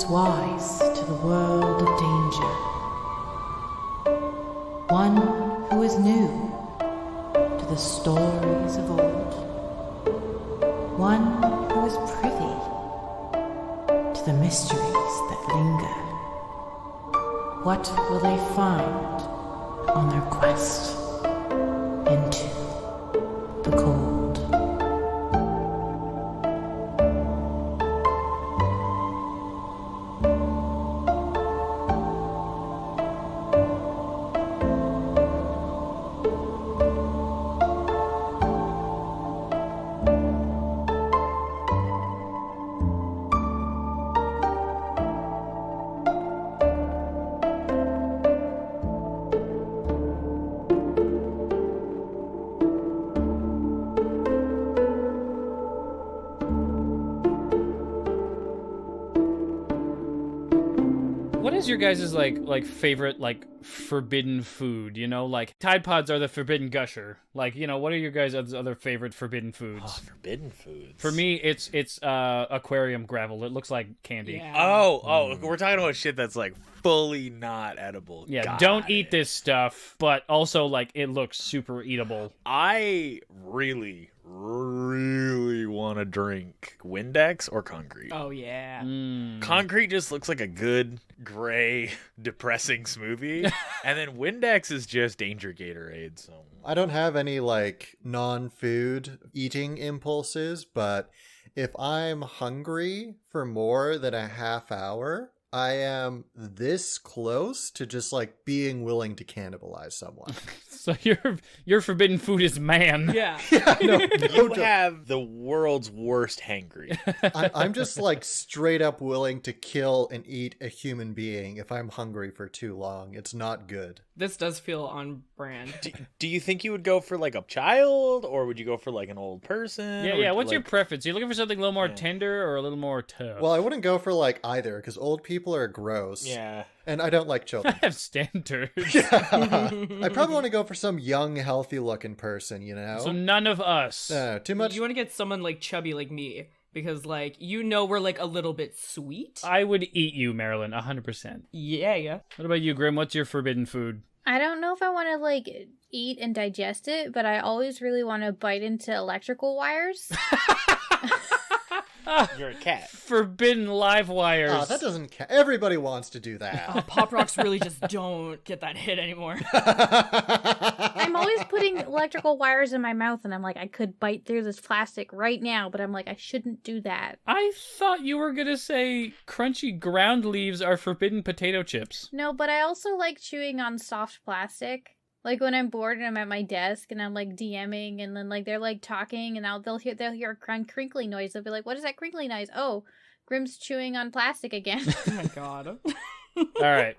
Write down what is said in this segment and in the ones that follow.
is wise to the world of danger. One who is new to the stories of old. One who is privy to the mysteries that linger. What will they find on their quest into the cold? What is your guys' like favorite like forbidden food? You know, like Tide Pods are the forbidden gusher. Like, you know, what are your guys' other favorite forbidden foods? Oh, forbidden foods. For me, it's aquarium gravel. It looks like candy. Yeah. Oh, we're talking about shit that's like fully not edible. Yeah, Got don't it. eat this stuff, but also like it looks super eatable. I really want to drink Windex or concrete. Oh, yeah. Concrete just looks like a good, gray, depressing smoothie. And then Windex is just danger Gatorade. So I don't have any like non-food eating impulses, but if I'm hungry for more than a half hour, I am this close to just like being willing to cannibalize someone. So your forbidden food is man. Yeah. you have the world's worst hangry. I'm just like straight up willing to kill and eat a human being if I'm hungry for too long. It's not good. This does feel on brand. Do you think you would go for like a child, or would you go for like an old person? Yeah. What's your like... preference? Are you looking for something a little more tender or a little more tough? Well, I wouldn't go for like either because old people are gross. Yeah. And I don't like children. I have standards. Yeah. I probably want to go for some young, healthy-looking person, you know? So none of us. Too much. You want to get someone like chubby like me because like we're like a little bit sweet. I would eat you, Marilyn, 100%. Yeah. What about you, Grim? What's your forbidden food? I don't know if I want to like eat and digest it, but I always really want to bite into electrical wires. You're a cat. Forbidden live wires. Oh, that doesn't count. Everybody wants to do that. Pop Rocks really just don't get that hit anymore. I'm always putting electrical wires in my mouth, and I'm like, I could bite through this plastic right now, but I'm like, I shouldn't do that. I thought you were going to say crunchy ground leaves are forbidden potato chips. No, but I also like chewing on soft plastic. Like when I'm bored and I'm at my desk and I'm like DMing and then like they're like talking and they'll hear a crinkly noise. They'll be like, "What is that crinkly noise?" Oh, Grim's chewing on plastic again. Oh my god. All right.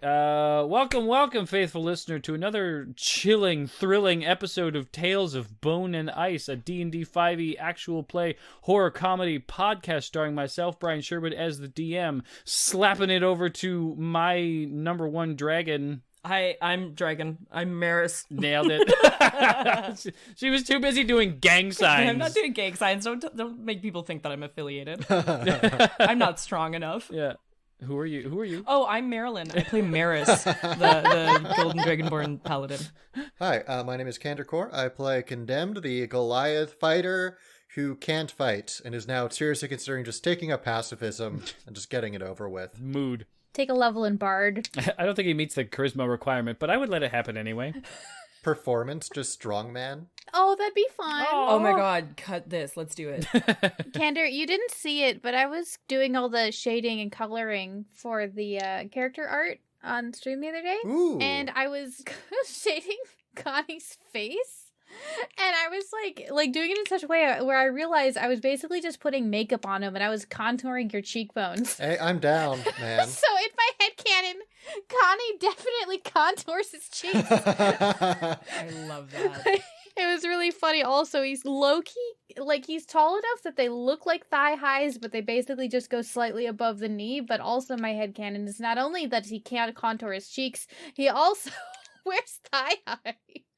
Welcome, faithful listener, to another chilling, thrilling episode of Tales of Bone and Ice, a D&D 5e actual play horror comedy podcast starring myself, Brian Sherwood, as the DM, slapping it over to my number one dragon. Hi, I'm Dragon. I'm Meris. Nailed it. She was too busy doing gang signs. I'm not doing gang signs. Don't make people think that I'm affiliated. I'm not strong enough. Yeah. Who are you? Oh, I'm Marilyn. I play Meris, the Golden Dragonborn Paladin. Hi, my name is CandorCore. I play Condemned, the Goliath fighter who can't fight and is now seriously considering just taking up pacifism and just getting it over with. Mood. Take a level in Bard. I don't think he meets the charisma requirement, but I would let it happen anyway. Performance, just strongman. Oh, that'd be fun. Oh my god, cut this. Let's do it. Candor, you didn't see it, but I was doing all the shading and coloring for the character art on stream the other day. Ooh. And I was shading Connie's face. And I was like doing it in such a way where I realized I was basically just putting makeup on him and I was contouring your cheekbones. Hey, I'm down, man. So in my headcanon, Connie definitely contours his cheeks. I love that. It was really funny. Also, he's low-key, like, he's tall enough that they look like thigh highs, but they basically just go slightly above the knee. But also my headcanon is not only that he can't contour his cheeks, he also wears thigh high.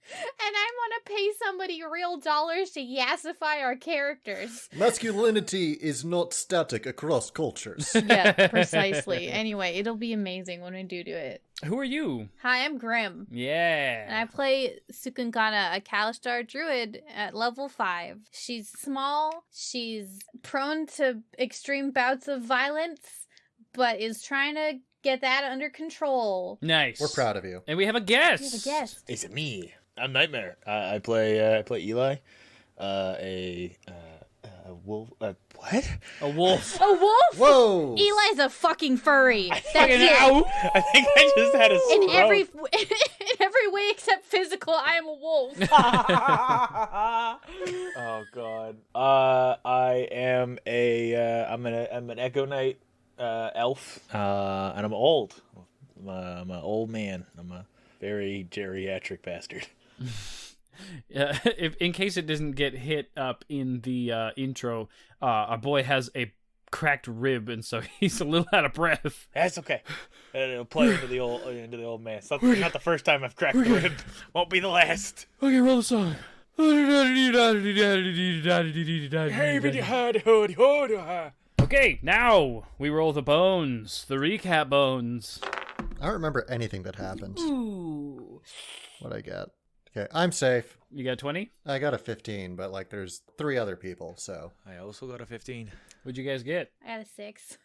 And I'm on a pay somebody real dollars to yassify our characters. Masculinity is not static across cultures. Yeah, precisely. Anyway, it'll be amazing when we do it. Who are you? Hi, I'm Grim. Yeah. And I play Cukunkana, a Kalistar druid at level 5. She's small, she's prone to extreme bouts of violence, but is trying to get that under control. Nice. We're proud of you. And we have a guest. We have a guest. Is me? I'm Nightmare. I play Eli, a wolf. What? A wolf. A wolf? Whoa! Eli's a fucking furry. That's Fucking it. ow. I think I just had a stroke. In every way except physical, I am a wolf. Oh god. I am I'm an Echo Knight elf. And I'm old. I'm an old man. I'm a very geriatric bastard. If in case it doesn't get hit up in the intro, our boy has a cracked rib, and so he's a little out of breath. That's okay. It'll play into the old man. It's not the first time I've cracked the rib. Won't be the last. Okay, roll the song. Okay, now we roll the bones, the recap bones. I don't remember anything that happened. Ooh. What'd I get? Okay, I'm safe. You got 20? I got a 15, but like there's 3 other people, so. I also got a 15. What'd you guys get? I got a 6.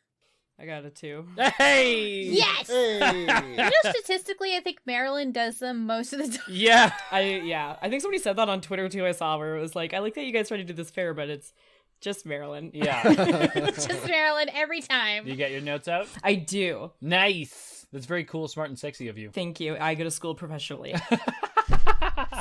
I got a 2. Hey! Yes! Hey! You know, statistically, I think Marilyn does them most of the time. Yeah. I think somebody said that on Twitter too. I saw where it was like, I like that you guys tried to do this fair, but it's just Marilyn. Yeah. It's just Marilyn every time. You got your notes out? I do. Nice. That's very cool, smart, and sexy of you. Thank you. I go to school professionally.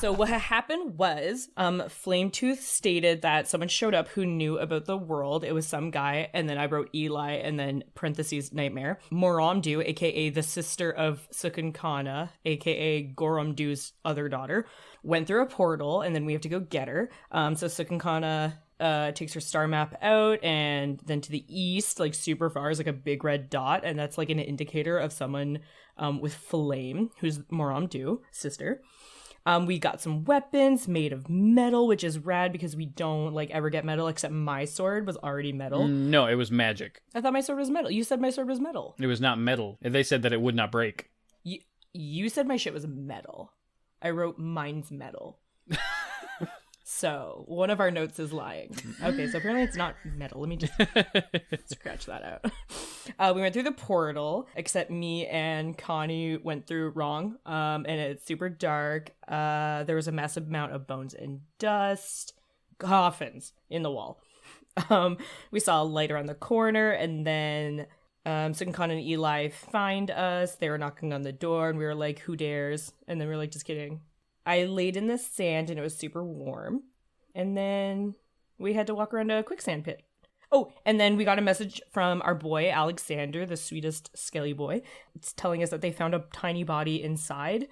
So what happened was, Flametooth stated that someone showed up who knew about the world. It was some guy, and then I wrote Eli, and then parentheses Nightmare. Moramdu, aka the sister of Cukunkana, aka Goromdu's other daughter, went through a portal, and then we have to go get her. So Cukunkana takes her star map out, and then to the east, like super far, is like a big red dot, and that's like an indicator of someone with flame, who's Moramdu, sister. We got some weapons made of metal, which is rad because we don't like ever get metal, except my sword was already metal. No, it was magic. I thought my sword was metal. You said my sword was metal. It was not metal. They said that it would not break. You said my shit was metal. I wrote mine's metal. So one of our notes is lying. Okay, so apparently it's not metal. Let me just scratch that out. We went through the portal, except me and Connie went through wrong. And it's super dark. There was a massive amount of bones and dust, coffins in the wall. We saw a light around the corner, and then Cukunkana and Eli find us. They were knocking on the door, and we were like, "Who dares?" And then we were like, "Just kidding." I laid in the sand, and it was super warm. And then we had to walk around a quicksand pit. Oh, and then we got a message from our boy, Alexander, the sweetest skelly boy. It's telling us that they found a tiny body inside.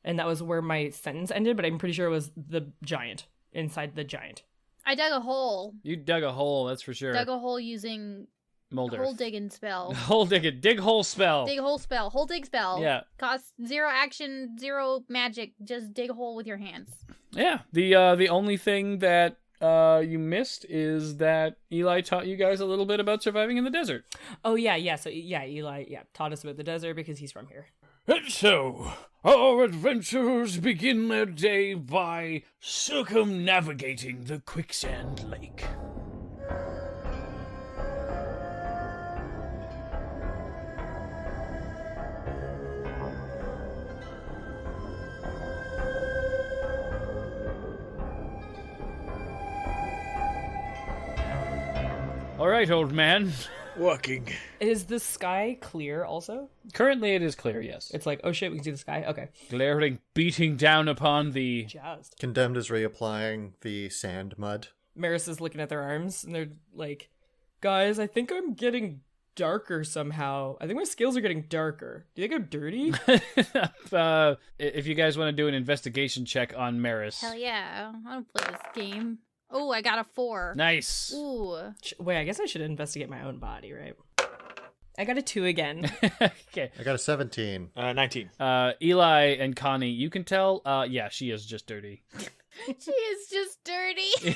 And that was where my sentence ended, but I'm pretty sure it was the giant, inside the giant. I dug a hole. You dug a hole, that's for sure. Dug a hole using Mold hole earth. digging spell. Hole dig it. Dig hole spell. Dig hole spell. Hole dig spell. Yeah. Costs 0 action, 0 magic. Just dig a hole with your hands. Yeah. The only thing that you missed is that Eli taught you guys a little bit about surviving in the desert. Oh, yeah. So, yeah, Eli, taught us about the desert because he's from here. And so, our adventurers begin their day by circumnavigating the quicksand lake. All right, old man. Walking. Is the sky clear also? Currently it is clear, yes. It's like, oh shit, we can see the sky? Okay. Glaring, beating down upon the... Jazzed. Condemned is reapplying the sand mud. Meris is looking at their arms, and they're like, guys, I think I'm getting darker somehow. I think my scales are getting darker. Do you think I'm dirty? If you guys want to do an investigation check on Meris. Hell yeah. I don't play this game. Oh, I got a 4. Nice. Ooh. Wait, I guess I should investigate my own body, right? I got a 2 again. Okay. I got a 17. 19. Eli and Connie, you can tell, yeah, she is just dirty. She is just dirty.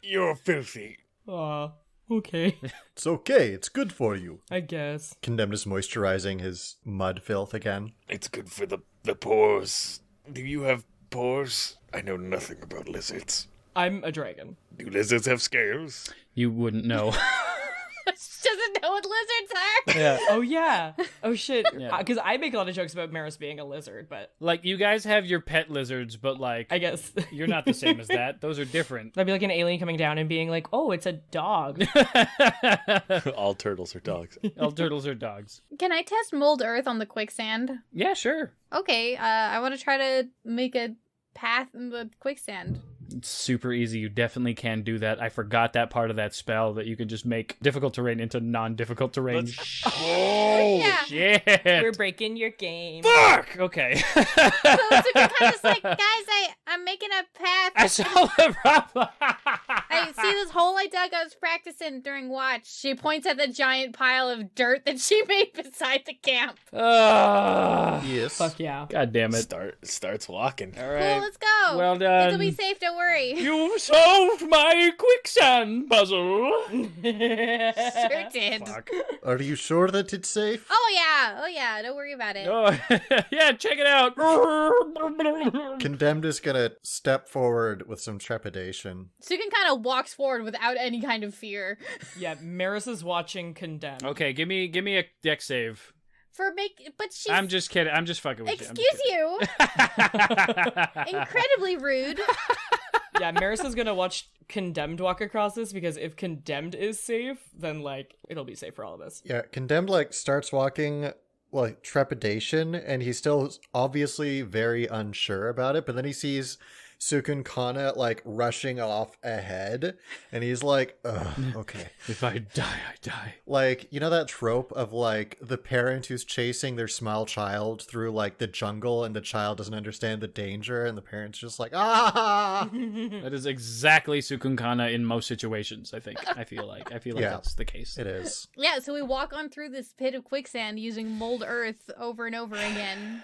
You're filthy. Aw, okay. It's okay. It's good for you. I guess. Condemned is moisturizing his mud filth again. It's good for the pores. Do you have pores? I know nothing about lizards. I'm a dragon. Do lizards have scales? You wouldn't know. She doesn't know what lizards are. Yeah. Oh, yeah. Oh, shit. Yeah. Because I make a lot of jokes about Meris being a lizard, but Like, you guys have your pet lizards, but, like, I guess. you're not the same as that. Those are different. That'd be like an alien coming down and being like, oh, it's a dog. All turtles are dogs. All turtles are dogs. Can I test mold earth on the quicksand? Yeah, sure. Okay, I want to try to make a path in the quicksand. It's super easy. You definitely can do that. I forgot that part of that spell, that you can just make difficult terrain into non-difficult terrain. Oh, Yeah. Shit. We're breaking your game. Fuck! Okay. So it's kind of like, guys, I'm making a path. I saw the problem. I see this hole I dug. I was practicing during watch. She points at the giant pile of dirt that she made beside the camp. Yes. Fuck yeah. God damn it. Starts walking. All Cool, right. let's go. Well done. It'll be safe, don't worry. You've solved my quicksand puzzle. Sure did. Fuck. Are you sure that it's safe? Oh yeah, don't worry about it. Oh, yeah, check it out. Condemned is gonna step forward with some trepidation. Sukin kind of walks forward without any kind of fear. Yeah, Meris is watching Condemned. Okay, give me a deck save. But she's. I'm just kidding. I'm just fucking with Excuse you. you. Incredibly rude. Yeah, Meris is gonna watch Condemned walk across this, because if Condemned is safe, then, like, it'll be safe for all of us. Yeah, Condemned, like, starts walking, like, trepidation, and he's still obviously very unsure about it, but then he sees Cukunkana, like, rushing off ahead, and he's like, ugh, okay. If I die, I die. Like, you know that trope of, like, the parent who's chasing their small child through, like, the jungle, and the child doesn't understand the danger, and the parent's just like, ah! That is exactly Cukunkana in most situations, I think. I feel like Yeah. that's the case. It is. Yeah, so we walk on through this pit of quicksand using mold earth over and over again.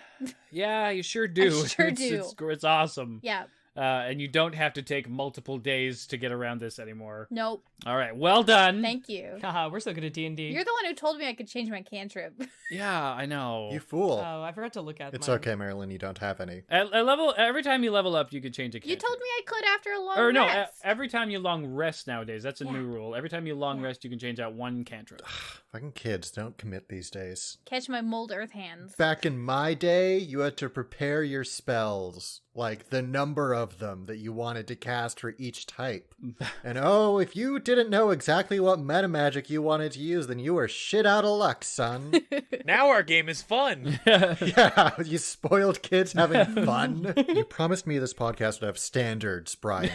Yeah, you sure do. I sure It's- do. It's awesome. Yeah. And you don't have to take multiple days to get around this anymore. Nope. All right, well done. Thank you. Haha, we're so good at D&D. You're the one who told me I could change my cantrip. Yeah, I know. You fool. Oh, I forgot to look at It's mine. okay, Marilyn, you don't have any. At level, every time you level up, you could change a You cantrip. told me I could after a long Or no, rest. every time you long rest nowadays. That's a Yeah. new rule. Every time you long rest, you can change out one cantrip. Fucking kids don't commit these days. Catch my mold earth hands. Back in my day, you had to prepare your spells, like the number of them that you wanted to cast for each type. And oh, if you didn't know exactly what meta magic you wanted to use, then you were shit out of luck, son. Now our game is fun. Yeah, you spoiled kids having fun. You promised me this podcast would have standards, Brian.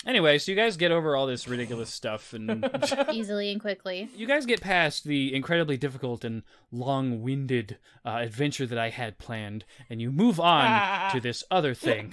Anyway, so you guys get over all this ridiculous stuff, and Easily and quickly. you guys get past the incredibly difficult and long-winded adventure that I had planned, and you move on to this other thing.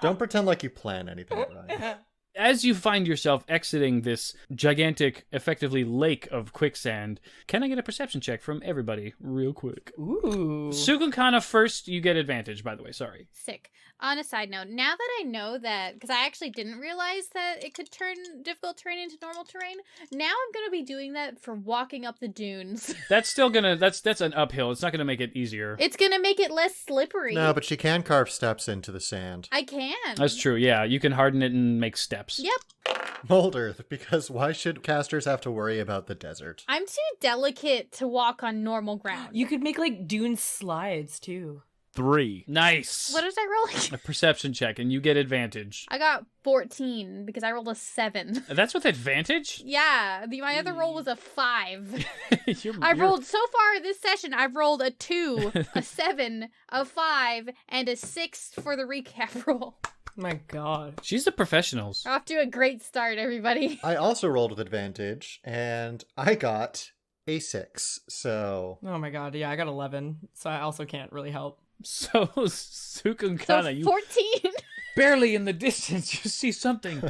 Don't pretend like you plan anything, Brian. As you find yourself exiting this gigantic, effectively lake of quicksand, can I get a perception check from everybody real quick? Ooh. Sukunkana first, you get advantage, by the way, sorry. Sick. On a side note, now that I know that, because I actually didn't realize that it could turn difficult terrain into normal terrain, now I'm going to be doing that for walking up the dunes. That's still gonna, that's an uphill. It's not gonna make it easier. It's going to make it less slippery. No, but she can carve steps into the sand. I can. That's true, yeah. You can harden it and make steps. Yep. Mold Earth, because why should casters have to worry about the desert? I'm too delicate to walk on normal ground. You could make, like, dune slides, too. 3. Nice. What was I rolling? A perception check, and you get advantage. I got 14 because I rolled a 7. That's with advantage? Yeah, my other roll was a 5. You're- I've you're- rolled so far this session. I've rolled a 2, a 7, a 5, and a 6 for the recap roll. My god. She's the professionals. We're off to a great start, everybody. I also rolled with advantage, and I got a 6, so... Oh my god, yeah, I got 11, so I also can't really help. So, Sukunkana, So you 14. barely in the distance, you see something.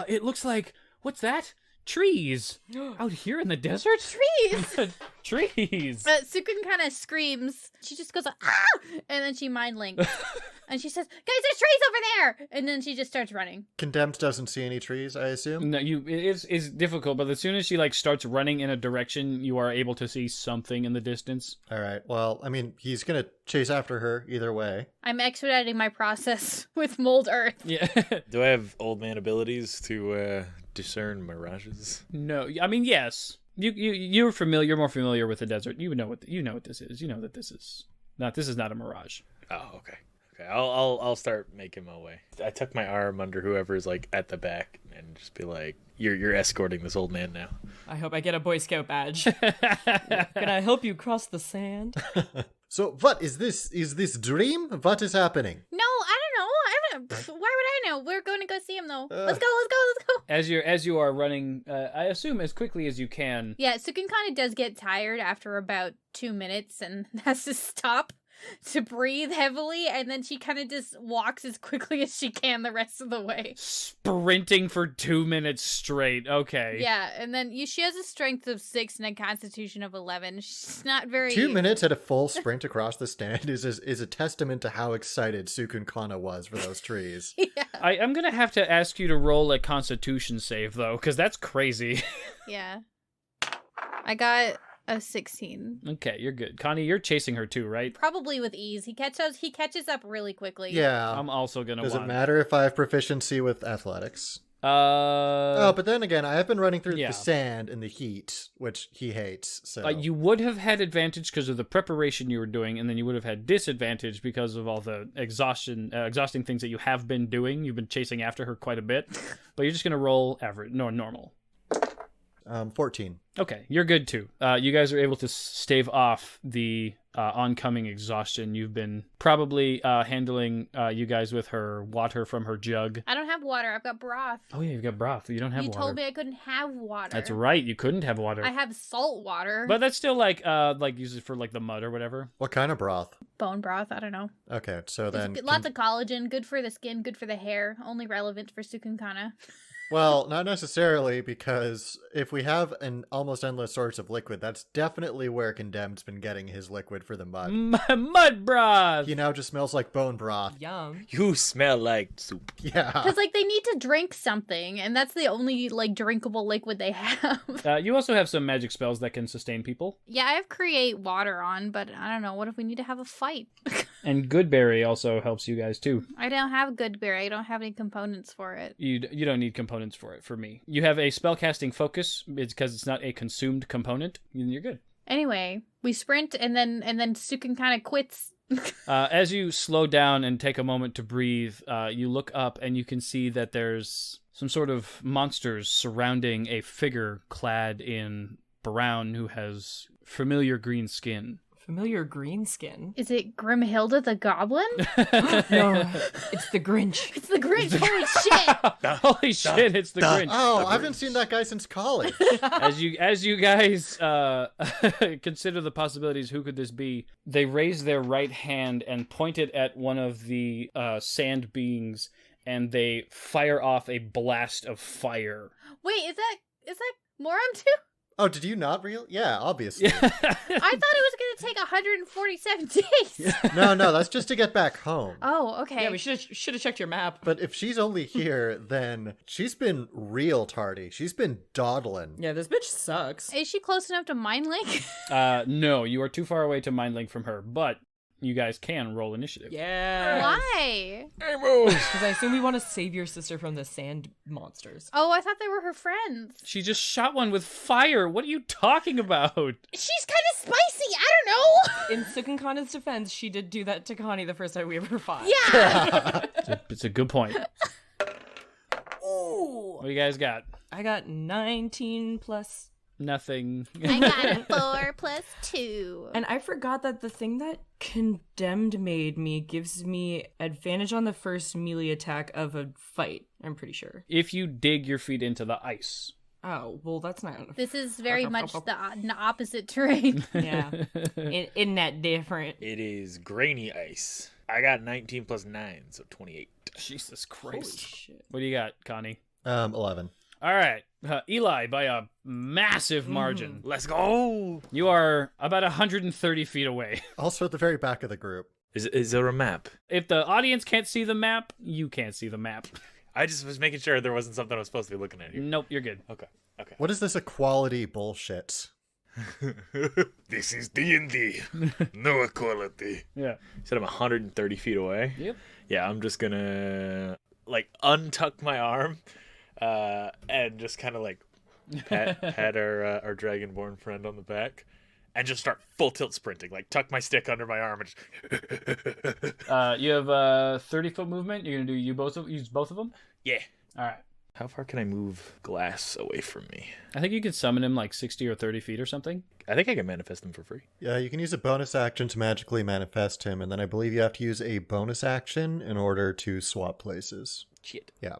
It looks like, what's that? Trees. Out here in the desert? Trees. Trees. Sukun kind of screams. She just goes, ah! And then she mind links. And she says, guys, there's trees over there! And then she just starts running. Condemned doesn't see any trees, I assume? No, it's difficult, but as soon as she like starts running in a direction, you are able to see something in the distance. All right. Well, I mean, he's going to chase after her either way. I'm expediting my process with mold earth. Yeah. Do I have old man abilities to discern mirages? No, I mean yes. You're familiar. You're more familiar with the desert. You know what this is. You know that this is not a mirage. Oh, okay. Okay, I'll start making my way. I tuck my arm under whoever's like at the back and just be like, "You're escorting this old man now." I hope I get a Boy Scout badge. Can I help you cross the sand? So, what is this? Is this dream? What is happening? No, I don't know. Why would I know? We're going to go see him, though. Let's go. As you are running, I assume as quickly as you can. Yeah, Cukunkana does get tired after about 2 minutes and has to stop to breathe heavily, and then she kind of just walks as quickly as she can the rest of the way. Sprinting for 2 minutes straight. Okay. Yeah, and then she has a strength of 6 and a constitution of 11. She's not very... 2 minutes at a full sprint across the stand is a testament to how excited Cukunkana was for those trees. Yeah. I'm going to have to ask you to roll a constitution save, though, because that's crazy. Yeah. I got a 16. Okay, you're good. Connie, you're chasing her too, right? Probably with ease. He catches up really quickly. Yeah. I'm also going to Does it matter if I have proficiency with athletics? Oh, but then again, I have been running through yeah. the sand in the heat, which he hates. So you would have had advantage because of the preparation you were doing, and then you would have had disadvantage because of all the exhausting things that you have been doing. You've been chasing after her quite a bit, but you're just going to roll average, normal. 14. Okay, you're good too. You guys are able to stave off the oncoming exhaustion. You've been probably handling you guys with her water from her jug. I don't have water. I've got broth. Oh yeah, you've got broth. You don't have You water. told me I couldn't have water. That's right. You couldn't have water. I have salt water. But that's still like use it for like the mud or whatever. What kind of broth? Bone broth. I don't know. Okay, so then... Lots of collagen. Good for the skin. Good for the hair. Only relevant for Cukunkana. Well, not necessarily, because if we have an almost endless source of liquid, that's definitely where Condemned's been getting his liquid for the mud. Mud broth! He now just smells like bone broth. Yum. You smell like soup. Yeah. Because, they need to drink something, and that's the only, drinkable liquid they have. You also have some magic spells that can sustain people. Yeah, I have create water on, but I don't know. What if we need to have a fight? And Goodberry also helps you guys, too. I don't have Goodberry. I don't have any components for it. You don't need components for it, for me. You have a spellcasting focus. It's because it's not a consumed component. And you're good. Anyway, we sprint, and then Cukunkana quits. As you slow down and take a moment to breathe, you look up and you can see that there's some sort of monsters surrounding a figure clad in brown who has familiar green skin. Familiar green skin. Is it Grimhilde the Goblin? No, it's the Grinch. It's the Grinch. Holy shit! Holy shit! It's the Grinch. Oh, I haven't seen that guy since college. As you guys consider the possibilities, who could this be? They raise their right hand and point it at one of the sand beings, and they fire off a blast of fire. Wait, is that Moram too? Oh, did you not Yeah, obviously. I thought it was going to take 147 days. No, that's just to get back home. Oh, okay. Yeah, we should have checked your map. But if she's only here, then she's been real tardy. She's been dawdling. Yeah, this bitch sucks. Is she close enough to Mind Link? No, you are too far away to mind link from her, but you guys can roll initiative. Yeah. Why? Because I assume we want to save your sister from the sand monsters. Oh, I thought they were her friends. She just shot one with fire. What are you talking about? She's kind of spicy. I don't know. In Cukunkana's defense, she did do that to Connie the first time we ever fought. Yeah. It's a good point. Ooh. What do you guys got? I got 19 plus. Nothing. I got a 4 plus 2. And I forgot that the thing that Condemned made me gives me advantage on the first melee attack of a fight, I'm pretty sure. If you dig your feet into the ice. Oh, well, that's not... This is very much the opposite terrain. Yeah. Isn't that different? It is grainy ice. I got 19 plus 9, so 28. Jesus Holy Christ. shit. What do you got, Connie? 11. All right. Eli, by a massive margin. Let's go! You are about 130 feet away. Also at the very back of the group. Is there a map? If the audience can't see the map, you can't see the map. I just was making sure there wasn't something I was supposed to be looking at here. Nope, you're good. Okay. What is this equality bullshit? This is D&D. No equality. Yeah. You said I'm 130 feet away? Yep. Yeah, I'm just gonna, like, untuck my arm and just kind of, like, pat our dragonborn friend on the back and just start full tilt sprinting. Like, tuck my stick under my arm and just... You have 30-foot movement. You're going to use both of them? Yeah. All right. How far can I move Glass away from me? I think you can summon him like 60 or 30 feet or something. I think I can manifest him for free. Yeah, you can use a bonus action to magically manifest him, and then I believe you have to use a bonus action in order to swap places. Shit. Yeah.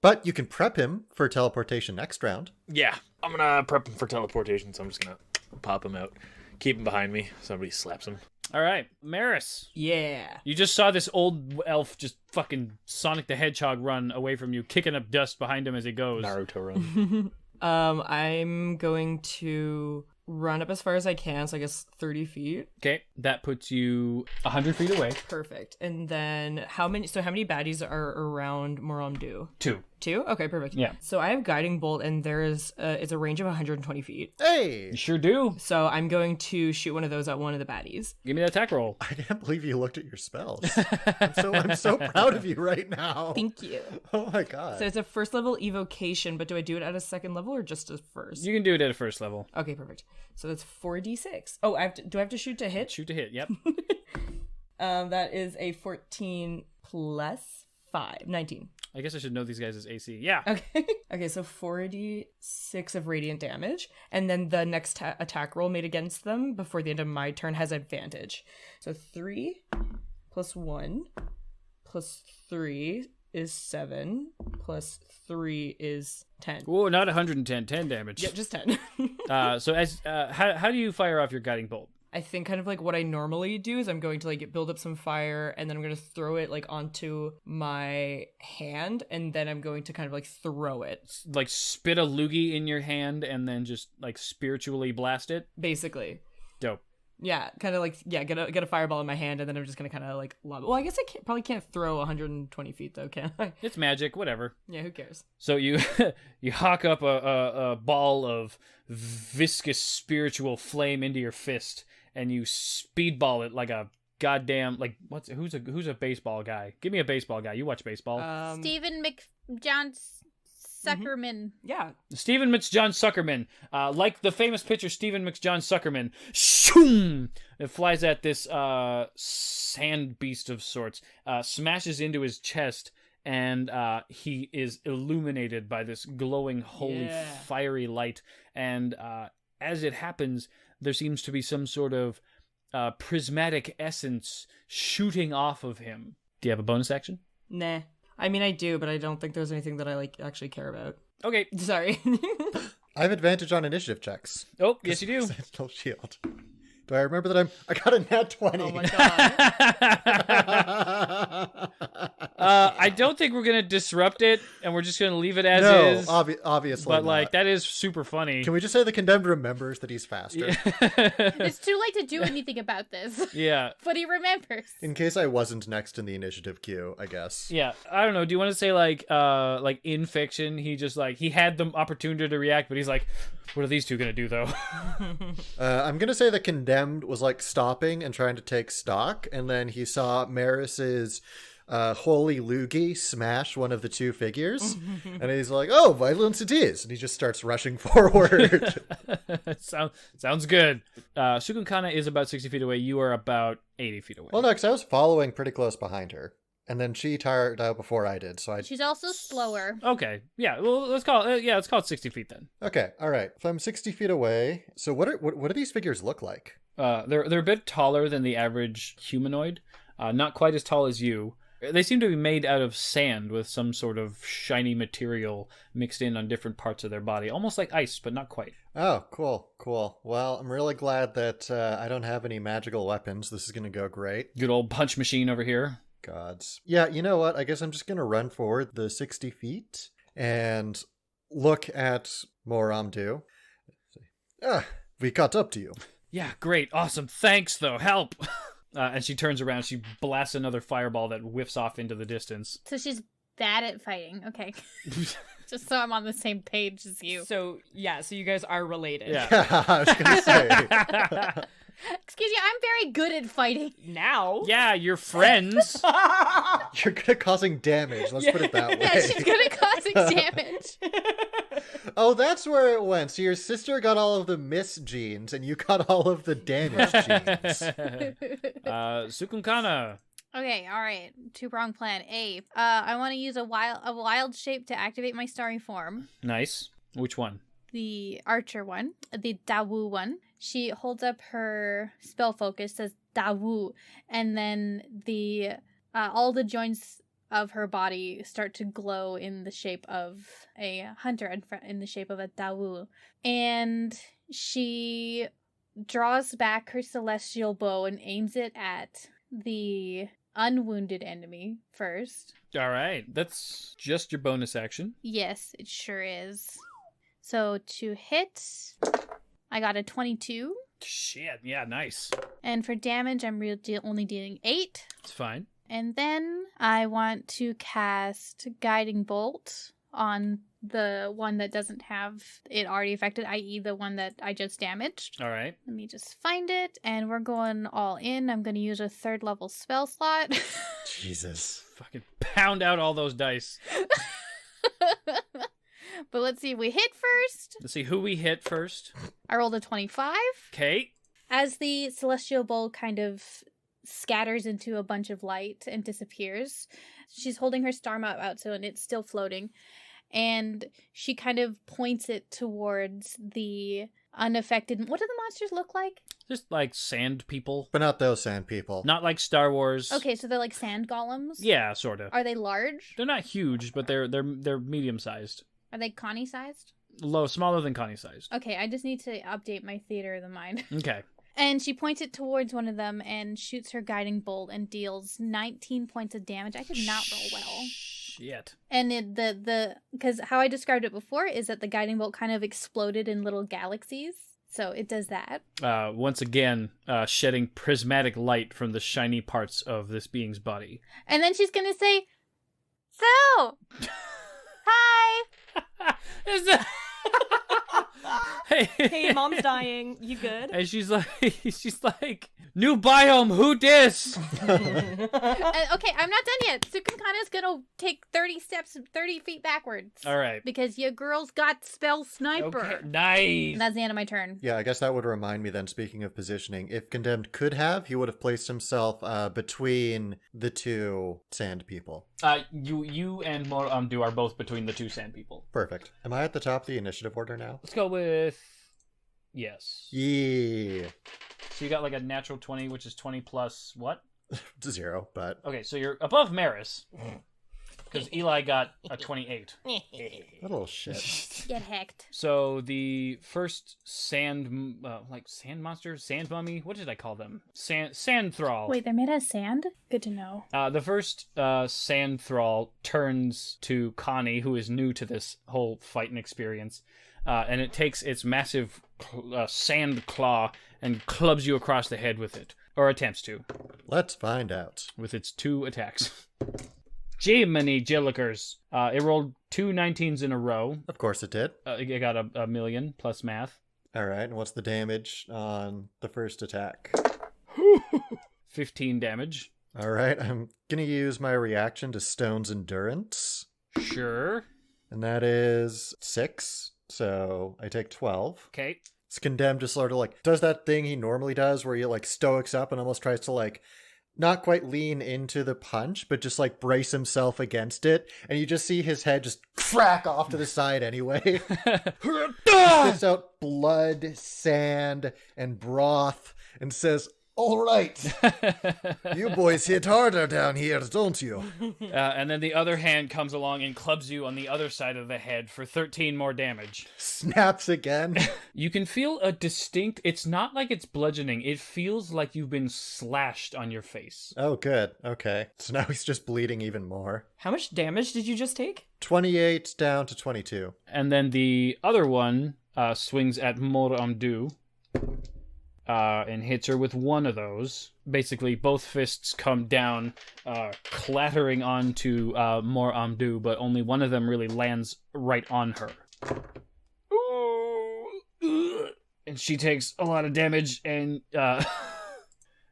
But you can prep him for teleportation next round. Yeah, I'm gonna prep him for teleportation, so I'm just gonna pop him out. Keep him behind me. Somebody slaps him. All right. Maris. Yeah. You just saw this old elf just fucking Sonic the Hedgehog run away from you, kicking up dust behind him as he goes. Naruto run. I'm going to run up as far as I can, so I guess 30 feet. Okay, that puts you 100 feet away. Perfect. And then how many baddies are around Moramdu? 2. 2? Okay, perfect. Yeah. So I have Guiding Bolt, and there's it's a range of 120 feet. Hey! You sure do. So I'm going to shoot one of those at one of the baddies. Give me that attack roll. I can't believe you looked at your spells. I'm so proud of you right now. Thank you. Oh my god. So it's a first level evocation, but do I do it at a second level or just a first? You can do it at a first level. Okay, perfect. So that's 4d6. Oh, do I have to shoot to hit? Shoot to hit, yep. That is a 14 plus 5, 19. I guess I should know these guys' AC. Yeah. Okay. Okay, so 4d6 of radiant damage, and then the next attack roll made against them before the end of my turn has advantage. So 3 plus 1 plus 3 is 7 plus 3 is 10. Whoa, not 110, 10 damage. Yeah, just 10. So as how do you fire off your guiding bolt? I think kind of like what I normally do is I'm going to like build up some fire, and then I'm going to throw it like onto my hand, and then I'm going to kind of like throw it. Like spit a loogie in your hand and then just like spiritually blast it? Basically. Dope. Yeah, kind of like, yeah, get a fireball in my hand, and then I'm just going to kind of like lob it. Well, I guess I probably can't throw 120 feet though, can I? It's magic, whatever. Yeah, who cares? So you you hawk up a ball of viscous spiritual flame into your fist, and you speedball it like a goddamn, like, who's a baseball guy? Give me a baseball guy. You watch baseball. Stephen McJohn Suckerman. Yeah. Stephen McJohn Suckerman. Like the famous pitcher Stephen McJohn Suckerman. Shoom! It flies at this sand beast of sorts, smashes into his chest, and he is illuminated by this glowing, holy, fiery light. And as it happens, there seems to be some sort of prismatic essence shooting off of him. Do you have a bonus action? Nah. I mean, I do, but I don't think there's anything that I like actually care about. Okay. Sorry. I have advantage on initiative checks. Oh, yes you do. Sentinel shield. Do I remember that I got a nat 20? Oh my god. I don't think we're gonna disrupt it, and we're just gonna leave it as is. Obviously But not. like that is super funny. Can we just say the condemned remembers that he's faster? It's too late to do anything about this. Yeah. But he remembers. In case I wasn't next in the initiative queue, I guess. Yeah. I don't know. Do you want to say like in fiction, he just like he had the opportunity to react, but he's like, what are these two gonna do though? I'm gonna say the condemned was like stopping and trying to take stock, and then he saw Meris's holy loogie smash one of the two figures, and he's like, "Oh, violence it is!" And he just starts rushing forward. Sounds good. Cukunkana is about 60 feet away. You are about 80 feet away. Well, no, because I was following pretty close behind her, and then she tired out before I did. So She's also slower. Okay. Yeah. Well, let's call it 60 feet then. Okay. All right. If I'm 60 feet away, so what do these figures look like? They're a bit taller than the average humanoid. Not quite as tall as you. They seem to be made out of sand with some sort of shiny material mixed in on different parts of their body. Almost like ice, but not quite. Oh, cool. Well, I'm really glad that I don't have any magical weapons. This is going to go great. Good old punch machine over here. Gods. Yeah, you know what? I guess I'm just going to run forward the 60 feet and look at Moramdu. We caught up to you. Yeah, great. Awesome. Thanks, though. Help. And she turns around. She blasts another fireball that whiffs off into the distance. So she's bad at fighting. Okay. Just so I'm on the same page as you. So you guys are related. Yeah. I was gonna say. Excuse me, I'm very good at fighting. Now. Yeah, you're friends. You're good at causing damage. Let's put it that way. Yeah, she's good at causing damage. Oh, that's where it went. So your sister got all of the miss genes, and you got all of the damage genes. Cukunkana. Okay, all right. Two-pronged plan. I want to use a wild shape to activate my starry form. Nice. Which one? The archer one, the Dawu one. She holds up her spell focus, says Dawu, and then the all the joints of her body start to glow in the shape of a hunter, in the shape of a Dawu. And she draws back her celestial bow and aims it at the unwounded enemy first. All right. That's just your bonus action. Yes, it sure is. So to hit, I got a 22. Shit. Yeah, nice. And for damage, I'm only dealing 8. It's fine. And then I want to cast Guiding Bolt on the one that doesn't have it already affected, i.e. the one that I just damaged. All right. Let me just find it, and we're going all in. I'm going to use a 3rd level spell slot. Jesus. Fucking pound out all those dice. But let's see if we hit first. Let's see who we hit first. I rolled a 25. Okay. As the celestial bowl kind of scatters into a bunch of light and disappears, she's holding her star map out, so and it's still floating. And she kind of points it towards the unaffected. What do the monsters look like? Just like sand people. But not those sand people. Not like Star Wars. Okay, so they're like sand golems? Yeah, sort of. Are they large? They're not huge, but they're medium sized. Are they Connie sized? Smaller than Connie sized. Okay, I just need to update my theater of the mind. Okay. And she points it towards one of them and shoots her guiding bolt and deals 19 points of damage. I did not roll well. Shit. And because how I described it before is that the guiding bolt kind of exploded in little galaxies. So it does that. Once again, shedding prismatic light from the shiny parts of this being's body. And then she's going to say, "So, hi." Is that... Hey, mom's dying. You good? And she's like, new biome, who dis? Okay, I'm not done yet. Cukunkana's gonna take 30 feet backwards. All right. Because your girl's got spell sniper. Okay, nice. And that's the end of my turn. Yeah, I guess that would remind me then, speaking of positioning, if Condemned could have, he would have placed himself between the two sand people. You and Moramdu are both between the two sand people. Perfect. Am I at the top of the initiative order now? Let's go with yes. Yeah. So you got like a natural 20, which is 20 plus what? 0, but... Okay, so you're above Meris. Because Eli got a 28. Little shit. Get hecked. So the first sand monster, sand mummy, what did I call them? Sand thrall. Wait, they're made out of sand? Good to know. The first sand thrall turns to Connie, who is new to this whole fighting experience, and it takes its massive sand claw and clubs you across the head with it, or attempts to. Let's find out. With its 2 attacks. Jiminy Jillikers. It rolled 2 19s in a row. Of course it did. It got a million plus math. All right, and what's the damage on the first attack? 15 damage. All right, I'm going to use my reaction to Stone's Endurance. Sure. And that is 6, so I take 12. Okay. It's Condemned just sort of like does that thing he normally does where he like stoics up and almost tries to like not quite lean into the punch, but just like brace himself against it. And you just see his head just crack off to the side anyway. Spits out blood, sand, and broth and says, "All right, you boys hit harder down here, don't you?" And then the other hand comes along and clubs you on the other side of the head for 13 more damage. Snaps again. You can feel a distinct... It's not like it's bludgeoning. It feels like you've been slashed on your face. Oh, good. Okay. So now he's just bleeding even more. How much damage did you just take? 28 down to 22. And then the other one swings at Moramdu. and hits her with one of those. Basically, both fists come down, clattering onto more Amdu, but only one of them really lands right on her. And she takes a lot of damage, and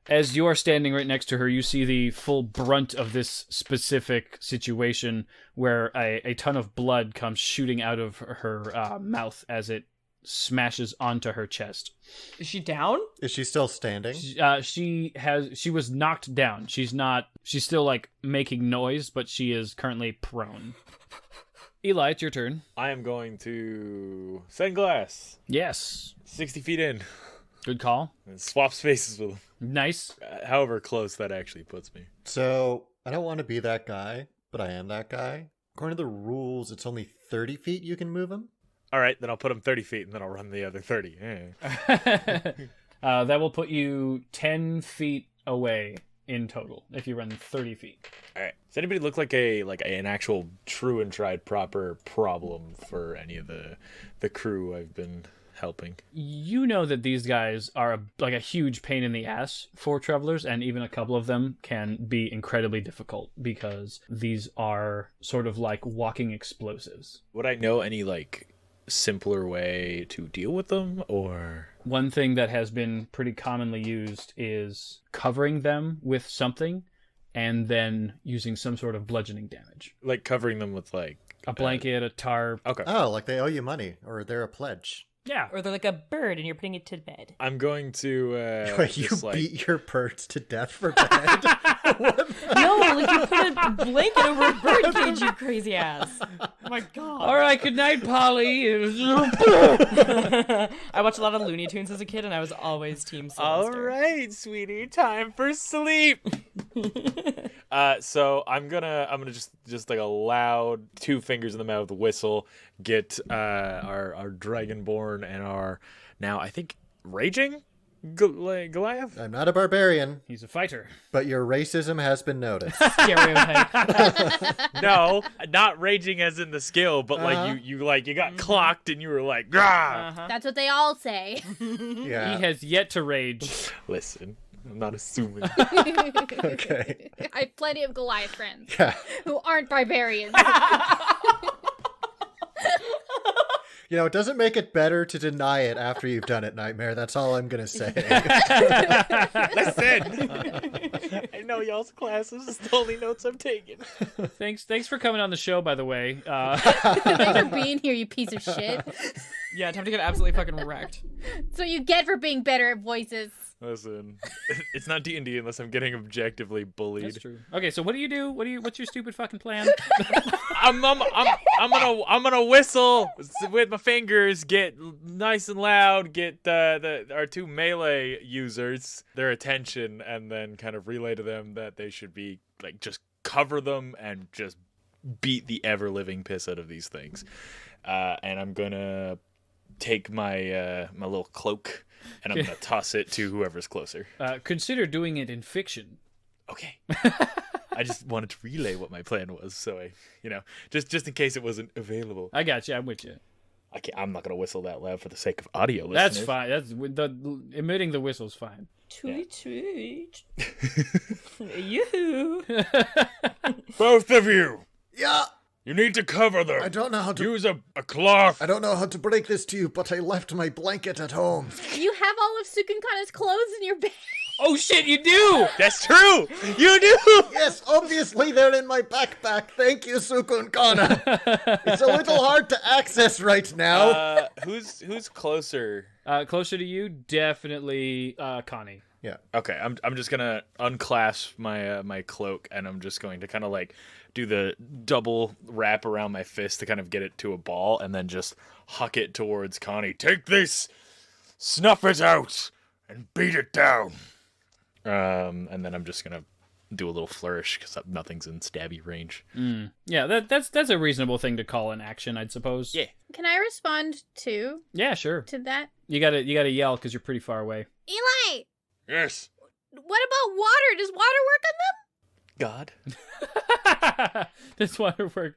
as you're standing right next to her, you see the full brunt of this specific situation where a ton of blood comes shooting out of her mouth as it smashes onto her chest. Is she down? Is she still standing? She was knocked down. She's still like making noise, but she is currently prone. Eli, it's your turn. I am going to send glass Yes. 60 feet in Good call. and swap spaces with him. Nice. However close that actually puts me. So, I don't want to be that guy, but I am that guy. According to the rules, it's only 30 feet you can move him. All right, then I'll put him 30 feet and then I'll run the other 30. That will put you 10 feet away in total if you run 30 feet. All right. Does anybody look like an actual true and tried proper problem for any of the crew I've been helping? You know that these guys are a huge pain in the ass for travelers, and even a couple of them can be incredibly difficult because these are sort of like walking explosives. Would I know any simpler way to deal with them, or One thing that has been pretty commonly used is covering them with something and then using some sort of bludgeoning damage. covering them with A blanket, a tarp. Okay. Oh, like they owe you money, or they're a pledge. Yeah. Or they're like a bird and you're putting it to bed. I'm going to Wait, you just, beat your birds to death for bed? No, like you put a blanket over a bird cage, you crazy ass. Oh my god. All right, good night, Polly. I watched a lot of Looney Tunes as a kid and I was always Team All Sylvester. right, sweetie, time for sleep. So I'm gonna just like a loud 2 fingers in the mouth whistle, get our Dragonborn and our now I think raging Goliath. I'm not a barbarian, He's a fighter. but your racism has been noticed. Stereotype. No, not raging as in the skill, but you got clocked and you were like, Grah! That's what they all say. Yeah. He has yet to rage. Listen, I'm not assuming. Okay. I have plenty of Goliath friends Yeah. who aren't barbarians. You know, it doesn't make it better to deny it after you've done it, Nightmare. That's all I'm going to say. Listen, I know y'all's classes. It's the only notes I'm taking. Thanks for coming on the show, by the way. Thanks for being here, you piece of shit. Yeah, time to get absolutely fucking wrecked. That's what you get for being better at voices. Listen, it's not D&D unless I'm getting objectively bullied. That's true. Okay, so what do you do? What's your stupid fucking plan? I'm gonna whistle with my fingers, get nice and loud, get our 2 melee users their attention, and then kind of relay to them that they should be just cover them and just beat the ever living piss out of these things. And I'm gonna take my my little cloak and I'm gonna toss it to whoever's closer. Consider doing it in fiction. Okay. I just wanted to relay what my plan was, so I, just in case it wasn't available. I got you. I'm with you. I'm not gonna whistle that loud for the sake of audio listeners. That's fine. That's emitting the whistle's fine. Tweet, tweet. Yoo-hoo. Both of you, Yeah, you need to cover them. I don't know how to... Use a cloth. I don't know how to break this to you, but I left my blanket at home. You have all of Cukunkana's clothes in your bag. Oh shit, you do! That's true. You do. Yes, obviously they're in my backpack. Thank you, Cukunkana. It's a little hard to access right now. Who's closer? Closer to you, definitely Connie. Yeah. Okay, I'm just gonna unclasp my my cloak, and I'm just going to kind of do the double wrap around my fist to kind of get it to a ball, and then just huck it towards Connie. Take this, snuff it out, and beat it down. And then I'm just gonna do a little flourish because nothing's in stabby range. Yeah, that's a reasonable thing to call an action, I'd suppose. Yeah. Can I respond to Yeah, sure. that? You gotta yell because you're pretty far away. Eli, Yes. what about water? Does water work on them? God. This water work.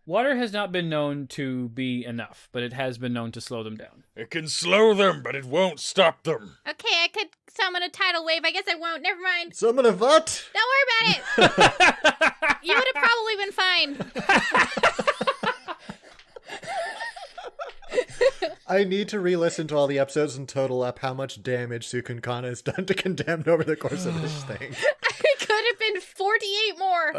Water has not been known to be enough, but it has been known to slow them down. It can slow them, but it won't stop them. Okay, I could summon a tidal wave. I guess I won't. Never mind. Summon a what? Don't worry about it. You would have probably been fine. I need to re-listen to all the episodes and total up how much damage Cukunkana has done to Condemned over the course of this thing. I could have been 48 more.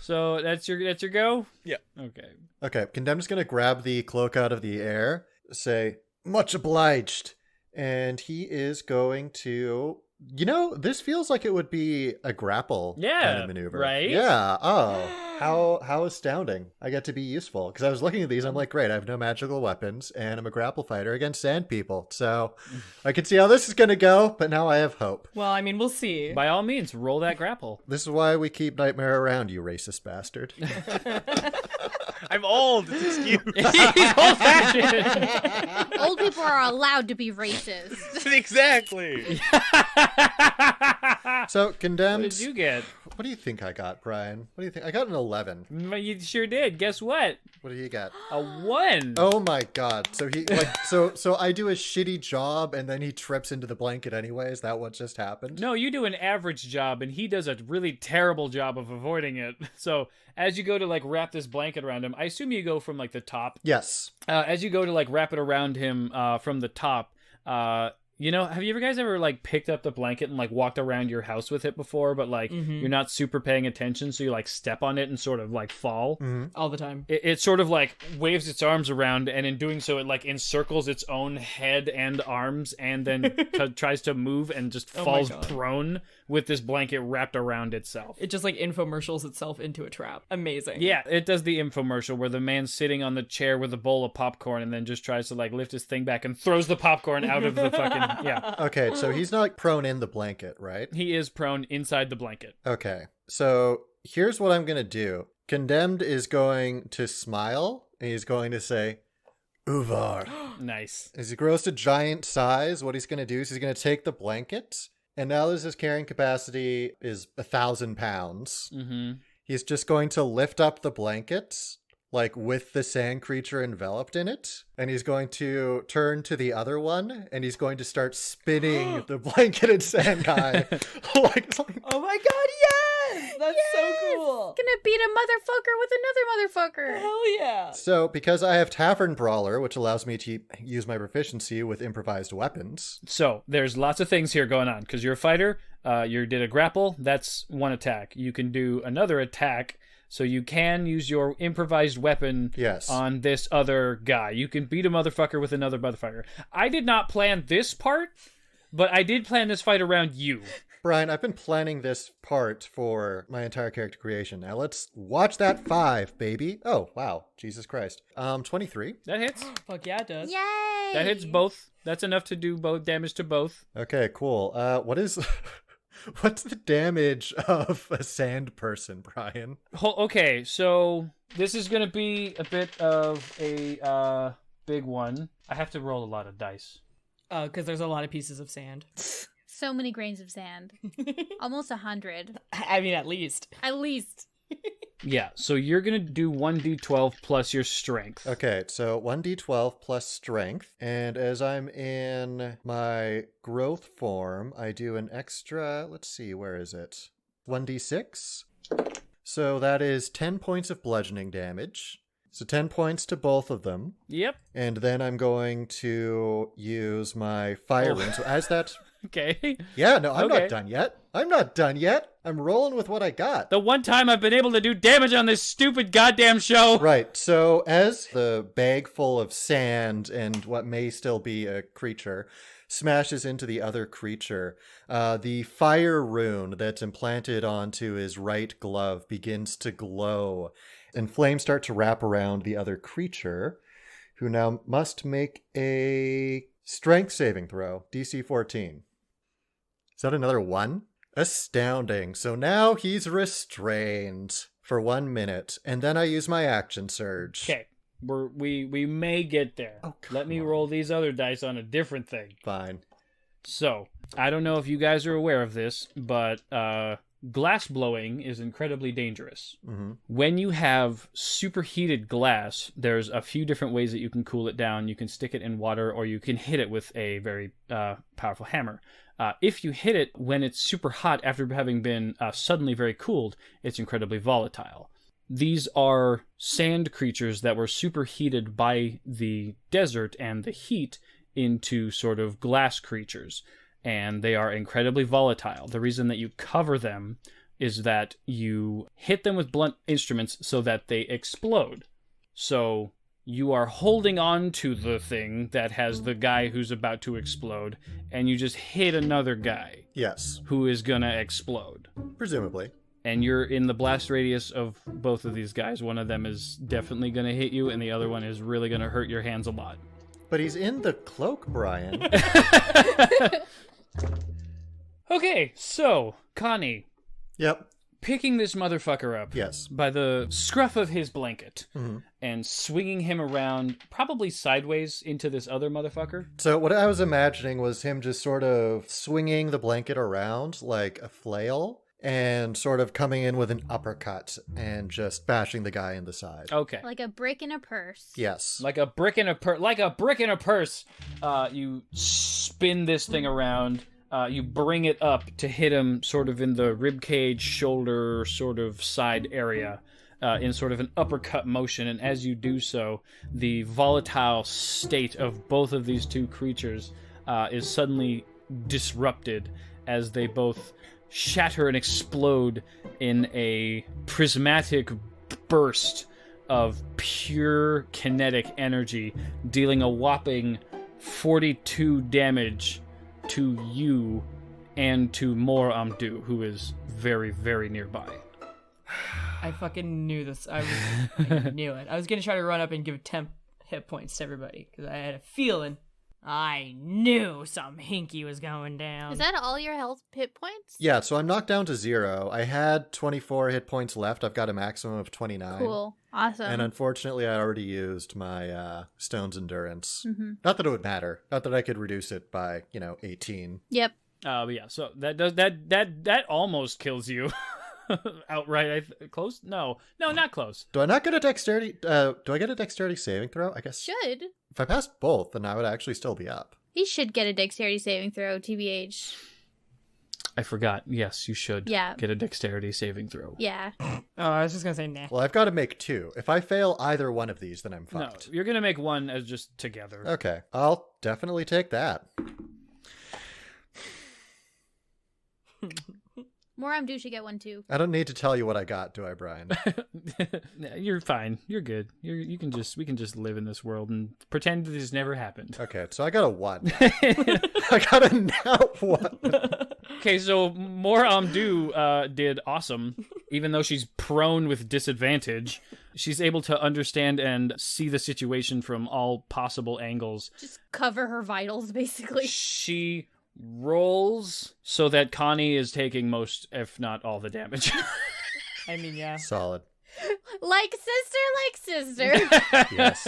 So that's your go? Yeah. Okay. Okay, Condemned's gonna grab the cloak out of the air, say, much obliged. And he is going to... You know, this feels like it would be a grapple kind of maneuver. Right? Yeah. Oh, how astounding. I get to be useful. Because I was looking at these, I'm like, great, I have no magical weapons, and I'm a grapple fighter against sand people. So I can see how this is going to go, but now I have hope. Well, I mean, we'll see. By all means, roll that grapple. This is why we keep Nightmare around, you racist bastard. I'm old. It's excuse. He's old-fashioned. Old people are allowed to be racist. Exactly. So, Condemned... What did you get? What do you think I got, Brian? What do you think? I got an 11. You sure did. Guess what? What did you get? A 1. Oh my god. So he so I do a shitty job and then he trips into the blanket anyway. Is that what just happened? No, you do an average job, and he does a really terrible job of avoiding it. So as you go to like wrap this blanket around him, I assume you go from like the top. Yes. As you go to like wrap it around him from the top, you know, have you guys ever like picked up the blanket and like walked around your house with it before, but like you're not super paying attention, so you like step on it and sort of like fall? All the time. It sort of like waves its arms around, and in doing so, it like encircles its own head and arms, and then tries to move and just falls prone with this blanket wrapped around itself. It just like infomercials itself into a trap. Amazing. Yeah, it does the infomercial where the man's sitting on the chair with a bowl of popcorn and then just tries to like lift his thing back and throws the popcorn out of the fucking, yeah. Okay, so he's not like prone in the blanket, right? He is prone inside the blanket. Okay, so here's what I'm going to do. Condemned is going to smile, and he's going to say, Uvar. Nice. As he grows to giant size, what he's going to do is he's going to take the blanket, and now that his carrying capacity is 1,000 pounds, he's just going to lift up the blanket, like with the sand creature enveloped in it, and he's going to turn to the other one, and he's going to start spinning the blanketed sand guy. like, Oh my god, yes! That's so cool. Gonna beat a motherfucker with another motherfucker. Hell yeah. So, because I have Tavern Brawler, which allows me to use my proficiency with improvised weapons. So there's lots of things here going on because you're a fighter. You did a grapple. That's one attack. You can do another attack. So you can use your improvised weapon on this other guy. You can beat a motherfucker with another motherfucker. I did not plan this part, but I did plan this fight around you. Brian, I've been planning this part for my entire character creation. Now let's watch that 5, baby. Oh, wow. Jesus Christ. 23. That hits. Fuck yeah, it does. Yay! That hits both. That's enough to do both damage to both. Okay, cool. What's the damage of a sand person, Brian? Okay, so this is going to be a bit of a big one. I have to roll a lot of dice. Because there's a lot of pieces of sand. So many grains of sand. Almost 100. I mean, at least. At least. Yeah, so you're going to do 1d12 plus your strength. Okay, so 1d12 plus strength. And as I'm in my growth form, I do an extra, let's see, where is it? 1d6. So that is 10 points of bludgeoning damage. So 10 points to both of them. Yep. And then I'm going to use my fire rune. So as that... Okay. Yeah, no, I'm Okay. not done yet. I'm not done yet. I'm rolling with what I got. The one time I've been able to do damage on this stupid goddamn show. Right, so as the bag full of sand and what may still be a creature smashes into the other creature, the fire rune that's implanted onto his right glove begins to glow, and flames start to wrap around the other creature, who now must make a strength saving throw, DC 14. Is that another 1? Astounding. So now he's restrained for 1 minute, and then I use my action surge. Okay. We may get there. Oh, Let me come roll these other dice on a different thing. Fine. So, I don't know if you guys are aware of this, but glass blowing is incredibly dangerous. Mm-hmm. When you have superheated glass, there's a few different ways that you can cool it down. You can stick it in water, or you can hit it with a very powerful hammer. If you hit it when it's super hot after having been suddenly very cooled, it's incredibly volatile. These are sand creatures that were superheated by the desert and the heat into sort of glass creatures, and they are incredibly volatile. The reason that you cover them is that you hit them with blunt instruments so that they explode. So you are holding on to the thing that has the guy who's about to explode, and you just hit another guy Yes, who is gonna explode. presumably. And you're in the blast radius of both of these guys. One of them is definitely gonna hit you, and the other one is really gonna hurt your hands a lot. But he's in the cloak, Brian. Okay, so, Connie, Yep. picking this motherfucker up Yes. by the scruff of his blanket Mhm. and swinging him around, probably sideways into this other motherfucker. So what I was imagining was him just sort of swinging the blanket around like a flail and sort of coming in with an uppercut and just bashing the guy in the side. Okay. Like a brick in a purse. Yes. Like a brick in a purse. You spin this thing around. You bring it up to hit him sort of in the rib cage, shoulder, sort of side area, in sort of an uppercut motion. And as you do so, the volatile state of both of these two creatures is suddenly disrupted as they both shatter and explode in a prismatic burst of pure kinetic energy, dealing a whopping 42 damage to you and to Mor Amdu, who is very, very nearby. I fucking knew this. I knew it. I was gonna try to run up and give 10 hit points to everybody because I had a feeling. I knew some hinky was going down. Is that all your health hit points? Yeah, so I'm knocked down to 0. I had 24 hit points left. I've got a maximum of 29. Cool. Awesome. And unfortunately, I already used my Stone's Endurance. Mm-hmm. Not that it would matter. Not that I could reduce it by, 18. Yep. But yeah, so that almost kills you. Outright. Close? No, not close. Do I not get a dexterity? Do I get a dexterity saving throw? I guess. Should. If I passed both, then I would actually still be up. He should get a dexterity saving throw, TBH. I forgot. Yes, you should Yeah. get a dexterity saving throw. Yeah. Oh, I was just gonna say nah. Well, I've got to make 2. If I fail either one of these, then I'm No, fucked. you're going to make one as just together. Okay, I'll definitely take that. Moramdu should get one too. I don't need to tell you what I got, do I, Brian? You're fine. You're good. We can just live in this world and pretend that this never happened. Okay, so I got a 1. I got a nat 1. Okay, so Mor Amdu did awesome. Even though she's prone with disadvantage, she's able to understand and see the situation from all possible angles. Just cover her vitals, basically. She rolls so that Connie is taking most, if not all, the damage. I mean, yeah. Solid. Like sister. Yes.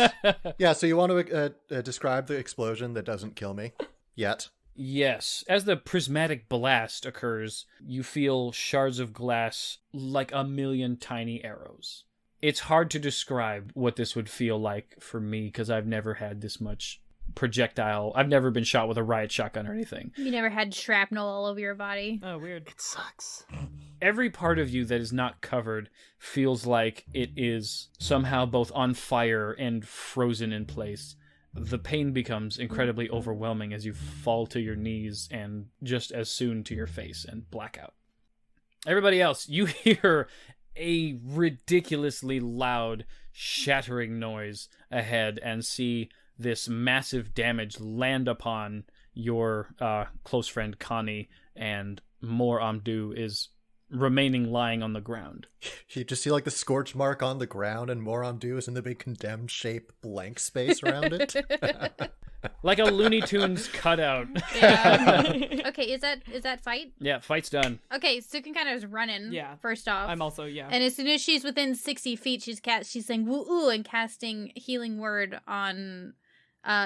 Yeah, so you want to describe the explosion that doesn't kill me yet? Yes. As the prismatic blast occurs, you feel shards of glass like a million tiny arrows. It's hard to describe what this would feel like for me because I've never had this much projectile. I've never been shot with a riot shotgun or anything. You never had shrapnel all over your body. Oh, weird. It sucks. Every part of you that is not covered feels like it is somehow both on fire and frozen in place. The pain becomes incredibly overwhelming as you fall to your knees and just as soon to your face and blackout. Everybody else, you hear a ridiculously loud, shattering noise ahead and see this massive damage land upon your close friend Connie, and Mor Amdu is remaining lying on the ground. You just see like the scorch mark on the ground, and Mor Amdu is in the big condemned shape blank space around it. Like a Looney Tunes cutout. Yeah. Okay, is that fight? Yeah, fight's done. Okay, Cukunkana is running. Yeah. First off. I'm also, yeah. And as soon as she's within 60 feet, she's saying woo-oo and casting healing word on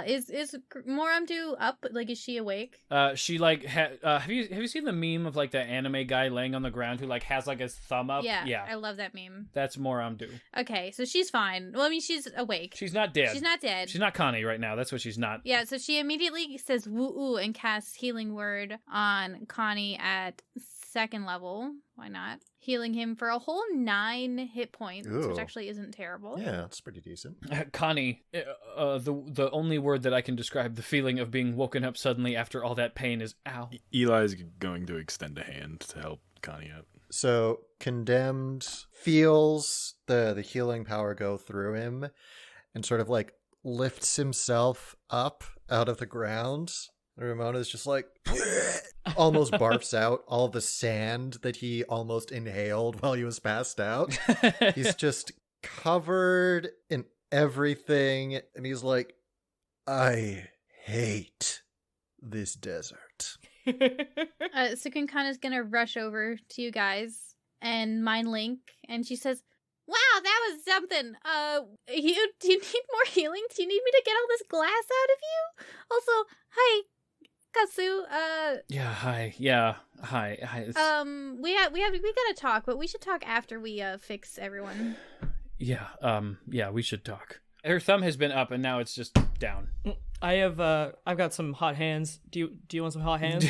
Is Moramdu up? Like, is she awake? She like have you seen the meme of like the anime guy laying on the ground who like has like his thumb up? Yeah. I love that meme. That's Moramdu. Okay, so she's fine. Well, I mean, she's awake. She's not dead. She's not dead. She's not Connie right now. That's what she's not. Yeah, so she immediately says woo-oo and casts Healing Word on Connie at 2nd level. Why not? Healing him for a whole 9 hit points, Ooh. which actually isn't terrible. Yeah, that's pretty decent. Connie, the only word that I can describe the feeling of being woken up suddenly after all that pain is ow. Eli's going to extend a hand to help Connie out. So Condemned feels the healing power go through him and sort of like lifts himself up out of the ground. Ramona's just like almost barfs out all the sand that he almost inhaled while he was passed out. He's just covered in everything, and he's like, I hate this desert. Cukunkana is gonna rush over to you guys and mind link, and she says, "Wow, that was something. Do you need more healing? Do you need me to get all this glass out of you? Also, hi, Katsu. Yeah, hi. Yeah, hi. We gotta talk, but we should talk after we fix everyone. Yeah, we should talk. Her thumb has been up and now it's just down. I've got some hot hands. Do you want some hot hands?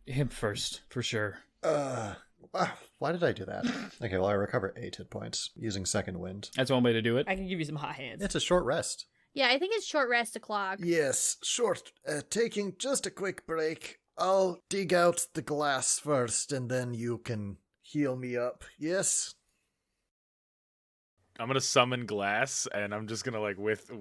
Him first, for sure. Why did I do that? Okay, well, I recover 8 hit points using second wind. That's one way to do it. I can give you some hot hands. It's a short rest. Yeah, I think it's short rest o'clock. Yes, short. Taking just a quick break. I'll dig out the glass first, and then you can heal me up. Yes? I'm gonna summon Glass, and I'm just gonna like with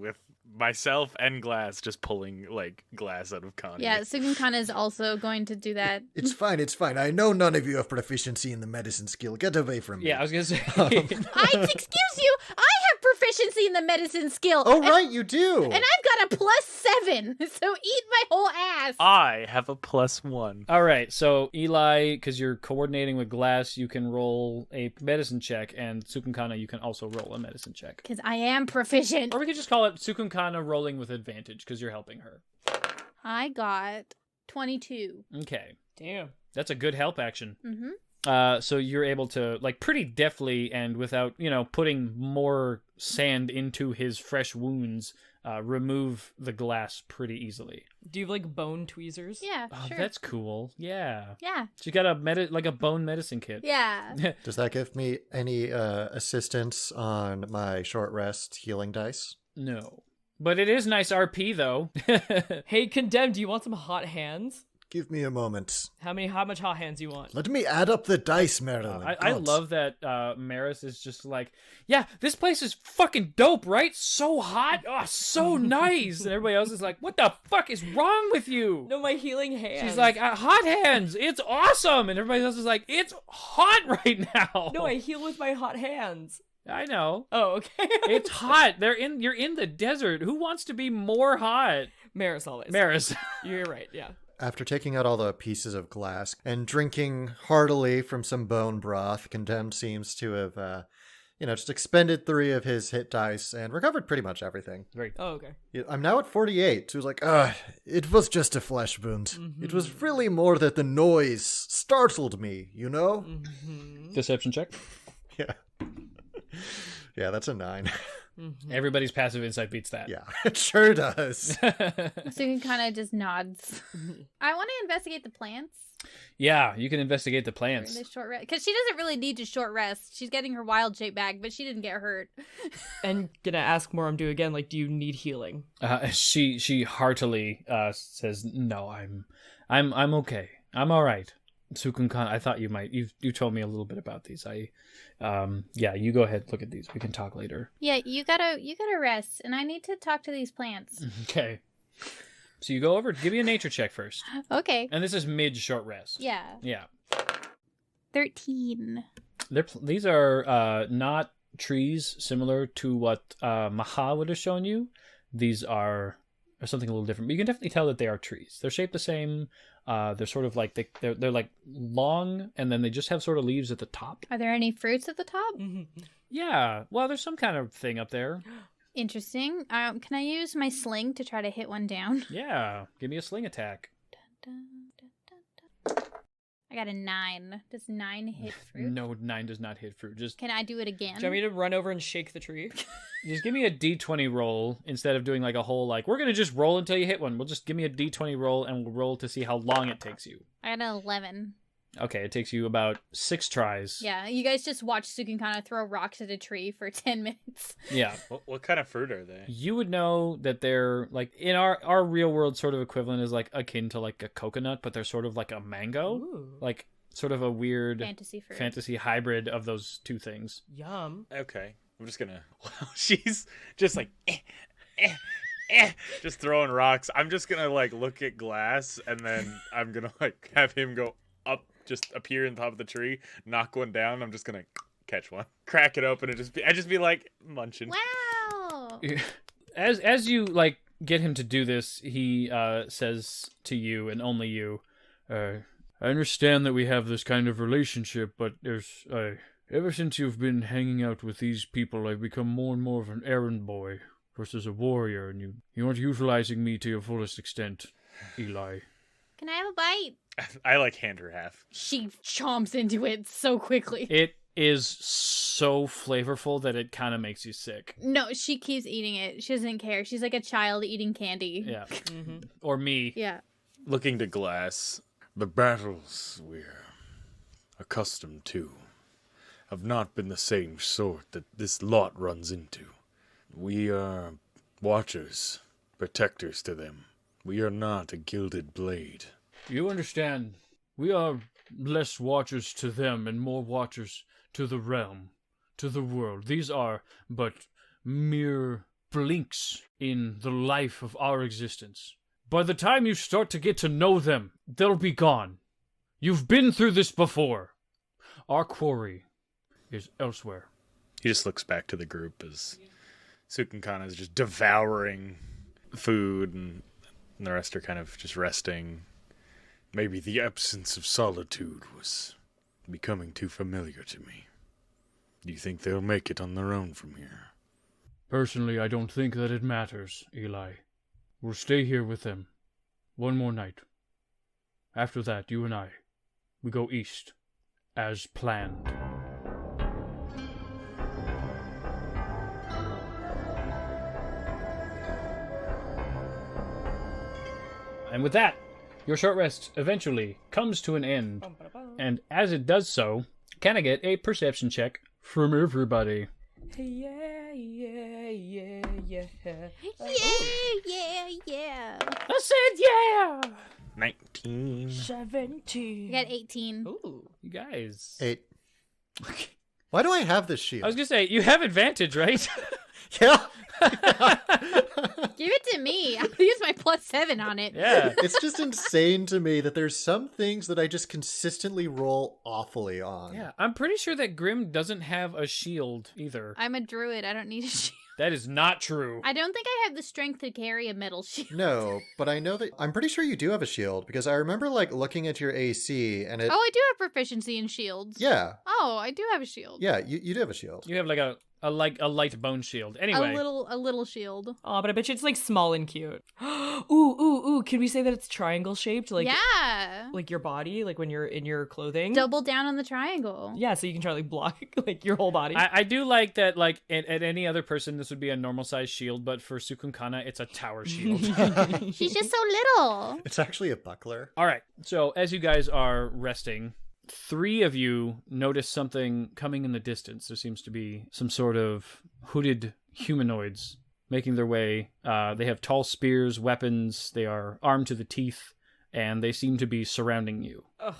myself and Glass just pulling like glass out of Connie. Yeah, Cukunkana is also going to do that. It's fine, it's fine. I know none of you have proficiency in the medicine skill. Get away from me. Yeah, I was gonna say. Excuse you, I have proficiency in the medicine skill. Oh, right, you do! And I've got a +7, so eat my whole ass. I have a +1. All right, so Eli, because you're coordinating with Glass, you can roll a medicine check, and Cukunkana, you can also roll a medicine check. Because I am proficient. Or we could just call it Cukunkana rolling with advantage, because you're helping her. I got 22. Okay. Damn. That's a good help action. Mm-hmm. So you're able to, like, pretty deftly and without, putting more sand into his fresh wounds, remove the glass pretty easily. Do you have like bone tweezers? Yeah, Oh, sure. that's cool. Yeah. Yeah. She got a bone medicine kit. Yeah. Does that give me any assistance on my short rest healing dice? No. But it is nice RP, though. Hey, Condemned, do you want some hot hands? Give me a moment. How much hot hands do you want? Let me add up the dice, Marilyn. I love that Meris is just like, yeah, this place is fucking dope, right? So hot. Oh, so nice. And everybody else is like, what the fuck is wrong with you? No, my healing hands. She's like, hot hands. It's awesome. And everybody else is like, it's hot right now. No, I heal with my hot hands. I know. Oh, okay. It's hot. You're in the desert. Who wants to be more hot? Maris always. Maris. You're right, yeah. After taking out all the pieces of glass and drinking heartily from some bone broth, Condemned seems to have, just expended 3 of his hit dice and recovered pretty much everything. Great. Oh, okay. I'm now at 48, so he's like, it was just a flesh wound. Mm-hmm. It was really more that the noise startled me, you know? Mm-hmm. Deception check. Yeah. Yeah, that's a 9. Mm-hmm. Everybody's passive insight beats that. Yeah, it sure does. Cukunkana just nods. I want to investigate the plants. Yeah, you can investigate the During plants. this short rest. Because she doesn't really need to short rest. She's getting her wild shape back, but she didn't get hurt. And gonna ask Moramdu again, like, do you need healing? She heartily says, "No, I'm okay. I'm all right." Cukunkana, I thought you might. You told me a little bit about these. You go ahead, look at these. We can talk later. Yeah, you gotta rest, and I need to talk to these plants. Okay. So you go over. Give me a nature check first. Okay. And this is mid short rest. Yeah. Yeah. 13. These are not trees similar to what Maha would have shown you. These are something a little different. But you can definitely tell that they are trees. They're shaped the same. They're sort of like they're like long, and then they just have sort of leaves at the top. Are there any fruits at the top? Mm-hmm. Yeah. Well, there's some kind of thing up there. Interesting. Can I use my sling to try to hit one down? Yeah, give me a sling attack. I got a 9. Does 9 hit fruit? No, 9 does not hit fruit. Just Can I do it again? Do you want me to run over and shake the tree? Just give me a d20 roll instead of doing like a whole like we're gonna just roll until you hit one. We'll just give me a d20 roll and we'll roll to see how long it takes you. I got an 11. Okay, it takes you about 6 tries. Yeah, you guys just watch Cukunkana throw rocks at a tree for 10 minutes. Yeah. What kind of fruit are they? You would know that they're like in our real world sort of equivalent is like akin to like a coconut, but they're sort of like a mango. Ooh. Like sort of a weird Fantasy fruit. fantasy hybrid of those two things. Yum. Okay, I'm just gonna. Wow, she's just like, just throwing rocks. I'm just gonna like look at Glass, and then I'm gonna like have him go up, just appear in the top of the tree, knock one down. I'm just gonna catch one, crack it open, and I just be like munching. Wow! As you like get him to do this, he says to you and only you, I understand that we have this kind of relationship, but ever since you've been hanging out with these people, I've become more and more of an errand boy versus a warrior, and you aren't utilizing me to your fullest extent, Eli. Can I have a bite? I like hand her half. She chomps into it so quickly. It is so flavorful that it kind of makes you sick. No, she keeps eating it. She doesn't care. She's like a child eating candy. Yeah. Mm-hmm. Or me. Yeah. Looking to Glass, the battles we're accustomed to have not been the same sort that this lot runs into. We are watchers, protectors to them. We are not a gilded blade. You understand, we are less watchers to them and more watchers to the realm, to the world. These are but mere blinks in the life of our existence. By the time you start to get to know them, they'll be gone. You've been through this before. Our quarry is elsewhere. He just looks back to the group as Cukunkana is just devouring food, and the rest are kind of just resting. Maybe the absence of solitude was becoming too familiar to me. Do you think they'll make it on their own from here? Personally, I don't think that it matters, Eli. We'll stay here with them. One more night. After that, you and I, we go east, as planned. And with that, your short rest eventually comes to an end. And as it does so, can I get a perception check from everybody? Yeah, yeah, yeah, yeah. Yeah. I said yeah! 19. 17. I got 18. Ooh. You guys. 8. Why do I have this shield? I was gonna say, you have advantage, right? Yeah. Give it to me. I'll use my +7 on it. Yeah. It's just insane to me that there's some things that I just consistently roll awfully on. Yeah, I'm pretty sure that Grim doesn't have a shield either. I'm a druid. I don't need a shield. That is not true. I don't think I have the strength to carry a metal shield. No, but I know that I'm pretty sure you do have a shield because I remember like looking at your AC and it. Oh, I do have proficiency in shields. Yeah. Oh, I do have a shield. Yeah, you do have a shield. You have like a light bone shield. Anyway. A little shield. Oh, but I bet you it's like small and cute. Ooh. Can we say that it's triangle shaped? Like, yeah. like your body, like when you're in your clothing? Double down on the triangle. Yeah, so you can try to like block like your whole body. I do like that, like, at any other person, this would be a normal size shield, but for Cukunkana, it's a tower shield. She's just so little. It's actually a buckler. All right. So as you guys are resting, 3 of you notice something coming in the distance. There seems to be some sort of hooded humanoids making their way. They have tall spears, weapons. They are armed to the teeth, and they seem to be surrounding you. Ugh.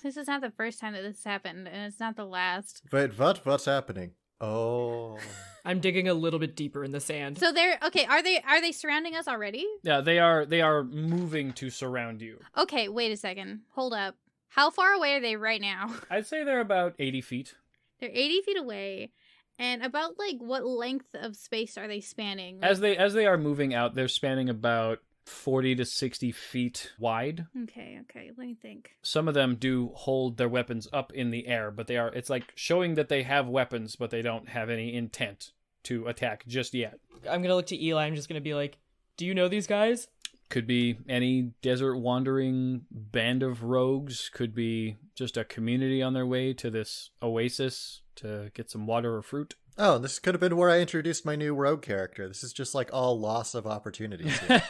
This is not the first time that this happened, and it's not the last. Wait, what's happening? Oh. I'm digging a little bit deeper in the sand. So they're okay. Are they surrounding us already? Yeah, they are moving to surround you. Okay, wait a second. Hold up. How far away are they right now? I'd say they're about 80 feet. They're 80 feet away. And about like what length of space are they spanning? As they are moving out, they're spanning about 40 to 60 feet wide. Okay, let me think. Some of them do hold their weapons up in the air, but it's like showing that they have weapons, but they don't have any intent to attack just yet. I'm gonna look to Eli. I'm just gonna be like, do you know these guys? Could be any desert wandering band of rogues. Could be just a community on their way to this oasis to get some water or fruit. Oh, this could have been where I introduced my new rogue character. This is just like all loss of opportunities here.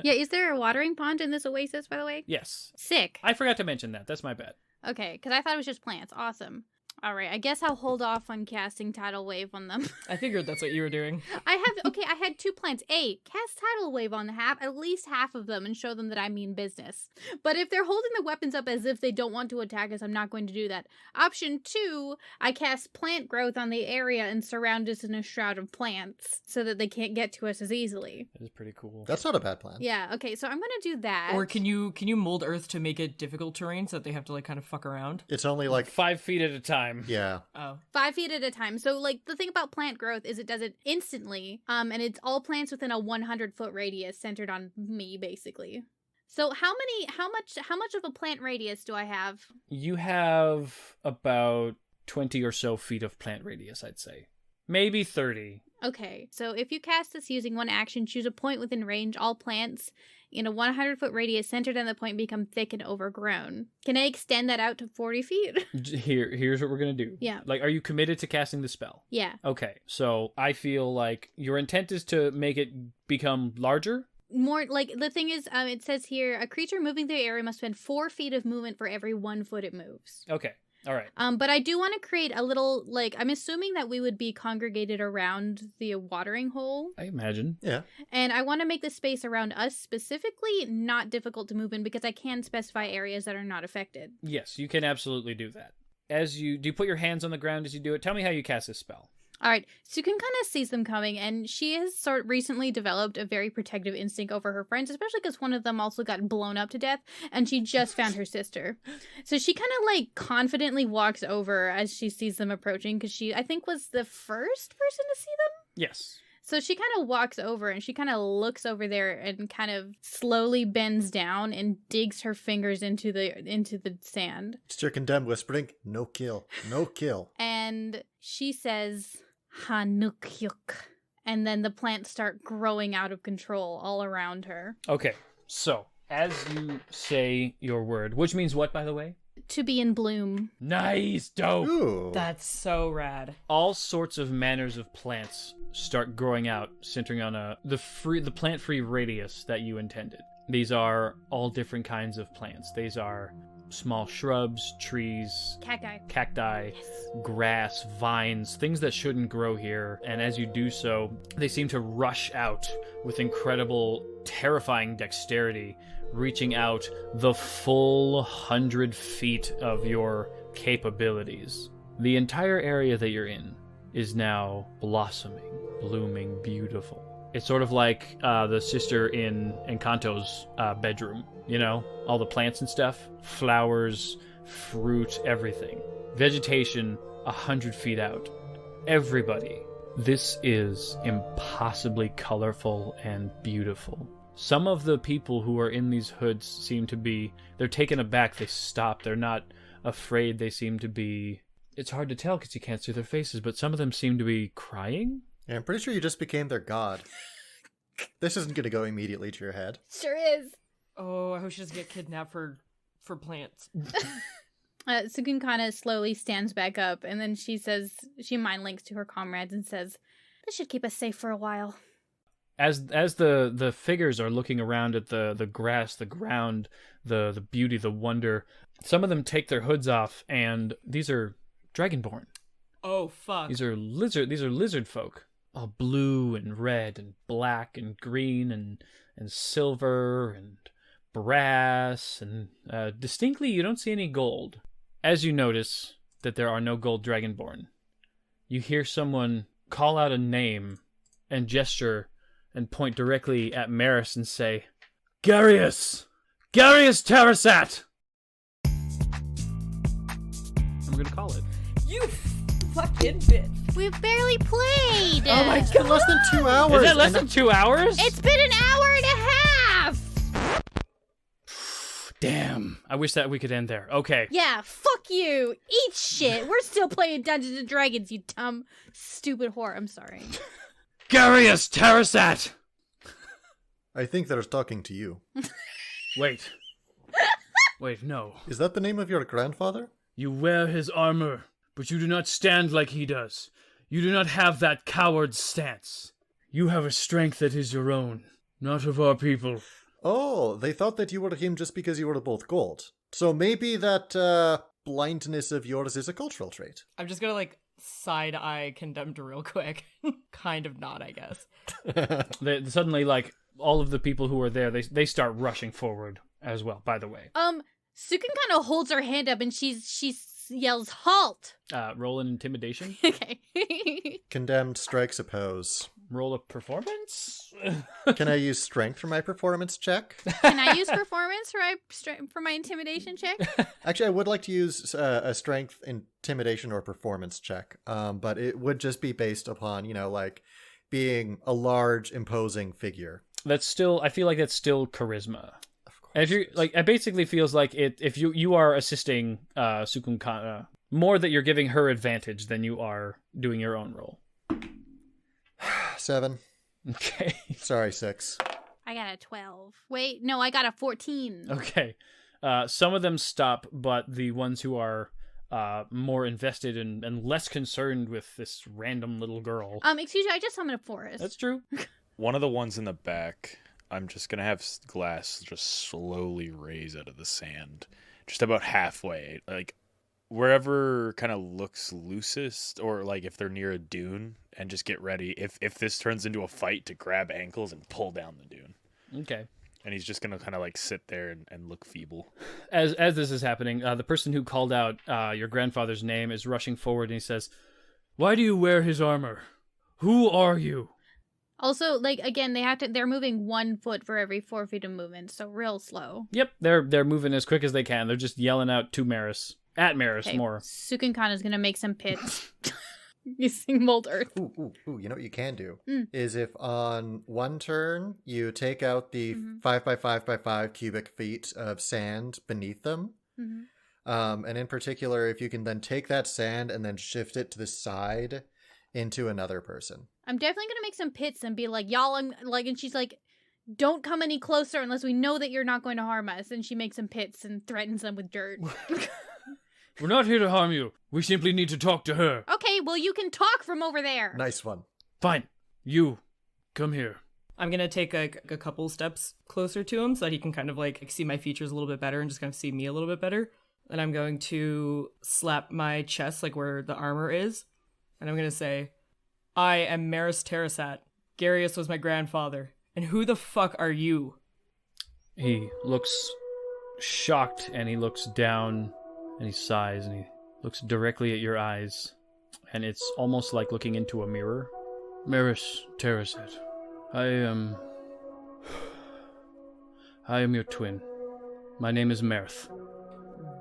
Yeah, is there a watering pond in this oasis, by the way? Yes. Sick. I forgot to mention that. That's my bad. Okay, because I thought it was just plants. Awesome. All right, I guess I'll hold off on casting Tidal Wave on them. I figured that's what you were doing. I had 2 plans. Cast Tidal Wave on at least half of them and show them that I mean business. But if they're holding the weapons up as if they don't want to attack us, I'm not going to do that. Option 2, I cast Plant Growth on the area and surround us in a shroud of plants so that they can't get to us as easily. That is pretty cool. That's not a bad plan. Yeah, okay, so I'm going to do that. Or can you mold Earth to make it difficult terrain so that they have to like kind of fuck around? It's only like 5 feet at a time. Yeah. Oh. 5 feet at a time. So, like, the thing about plant growth is it does it instantly, and it's all plants within a 100-foot radius centered on me, basically. So, how much of a plant radius do I have? You have about 20 or so feet of plant radius, I'd say. Maybe 30. Okay, so if you cast this using one action, choose a point within range. All plants in a 100-foot radius centered on the point become thick and overgrown. Can I extend that out to 40 feet? Here's what we're going to do. Yeah. Like, are you committed to casting the spell? Yeah. Okay, so I feel like your intent is to make it become larger? More, like, the thing is, it says here, a creature moving through the area must spend 4 feet of movement for every 1 foot it moves. Okay. All right. But I do want to create a little, like, I'm assuming that we would be congregated around the watering hole. I imagine. Yeah. And I want to make the space around us specifically not difficult to move in because I can specify areas that are not affected. Yes, you can absolutely do that. Do you put your hands on the ground as you do it? Tell me how you cast this spell. All right, so Cukunkana sees them coming, and she has recently developed a very protective instinct over her friends, especially because one of them also got blown up to death, and she just found her sister. So she kind of, like, confidently walks over as she sees them approaching, because she, I think, was the first person to see them? Yes. So she kind of walks over, and she kind of looks over there and kind of slowly bends down and digs her fingers into the sand. Stir condemned whispering, no kill, no kill. And she says, Hanukyuk. And then the plants start growing out of control all around her. Okay, so as you say your word, which means what, by the way? To be in bloom. Nice, dope. Ooh. That's so rad. All sorts of manners of plants start growing out, centering on the plant-free radius that you intended. These are all different kinds of plants. These are small shrubs, trees, cacti, grass, vines, things that shouldn't grow here. And as you do so, they seem to rush out with incredible, terrifying dexterity, reaching out the full 100 feet of your capabilities. The entire area that you're in is now blossoming, blooming, beautiful. It's sort of like the sister in Encanto's bedroom, you know? All the plants and stuff, flowers, fruit, everything. Vegetation 100 feet out. Everybody. This is impossibly colorful and beautiful. Some of the people who are in these hoods seem to be, they're taken aback, they stop, they're not afraid, they seem to be, it's hard to tell because you can't see their faces, but some of them seem to be crying? Yeah, I'm pretty sure you just became their god. This isn't going to go immediately to your head. Sure is. Oh, I hope she doesn't get kidnapped for plants. Cukunkana slowly stands back up, and then she mind links to her comrades and says, "This should keep us safe for a while." As the figures are looking around at the grass, the ground, the beauty, the wonder, some of them take their hoods off, and these are dragonborn. Oh fuck! These are lizard folk, all blue and red and black and green and silver and brass, and distinctly you don't see any gold. As you notice that there are no gold dragonborn, you hear someone call out a name and gesture and point directly at Meris and say, Garius! Garius Terrasat! I'm gonna call it. You fucking bitch! We've barely played! Oh my god, less than 2 hours! Is that less than 2 hours? It's been an hour and a half! Damn. I wish that we could end there. Okay. Yeah, fuck you. Eat shit. We're still playing Dungeons and Dragons, you dumb, stupid whore. I'm sorry. Garius Terrasat! I think they're talking to you. Wait. Wait, no. Is that the name of your grandfather? You wear his armor, but you do not stand like he does. You do not have that coward's stance. You have a strength that is your own, not of our people. Oh, they thought that you were him just because you were both gold. So maybe that blindness of yours is a cultural trait. I'm just gonna like side-eye Condemned real quick. Kind of not, I guess. Suddenly, like, all of the people who are there, they start rushing forward as well, by the way. Cukunkana holds her hand up and she yells, halt! Roll an intimidation. Okay. Condemned strikes a pose. Roll a performance. Can I use strength for my performance check? Can I use performance for my intimidation check? Actually, I would like to use a strength, intimidation, or performance check. But it would just be based upon, like being a large, imposing figure. That's still, I feel like that's still charisma. Of course. And if you like, it basically feels like if you are assisting Cukunkana, more that you're giving her advantage than you are doing your own role. 7. Okay. Sorry, 6. I got a 12. Wait, no, I got a 14. Okay. Some of them stop, but the ones who are more invested and less concerned with this random little girl. Excuse me, I just summoned a forest. That's true. One of the ones in the back, I'm just going to have glass just slowly raise out of the sand. Just about halfway. Like, wherever kind of looks loosest, or like if they're near a dune, and just get ready, if this turns into a fight, to grab ankles and pull down the dune. Okay. And he's just going to kind of like sit there and look feeble. As this is happening, the person who called out your grandfather's name is rushing forward and he says, "Why do you wear his armor? Who are you?" Also, like, again, they're moving 1 foot for every 4 feet of movement, so real slow. Yep, they're moving as quick as they can. They're just yelling out to Meris. At Meris, Okay, more. Sukunkana's gonna make some pits. Using mold earth. Ooh, you know what you can do? Is if on one turn you take out the 5 by 5 by 5 cubic feet of sand beneath them, and in particular, if you can then take that sand and then shift it to the side into another person. I'm definitely gonna make some pits and be like, y'all, and she's like, don't come any closer unless we know that you're not going to harm us. And she makes some pits and threatens them with dirt. We're not here to harm you. We simply need to talk to her. Okay, well, you can talk from over there. Nice one. Fine. You, come here. I'm gonna take a couple steps closer to him so that he can kind of like see my features a little bit better and just kind of see me a little bit better. And I'm going to slap my chest, like where the armor is. And I'm gonna say, I am Meris Terrasat. Garius was my grandfather. And who the fuck are you? He looks shocked and he looks down and he sighs and he looks directly at your eyes. And it's almost like looking into a mirror. Meris Terrasat, I am your twin. My name is Merith.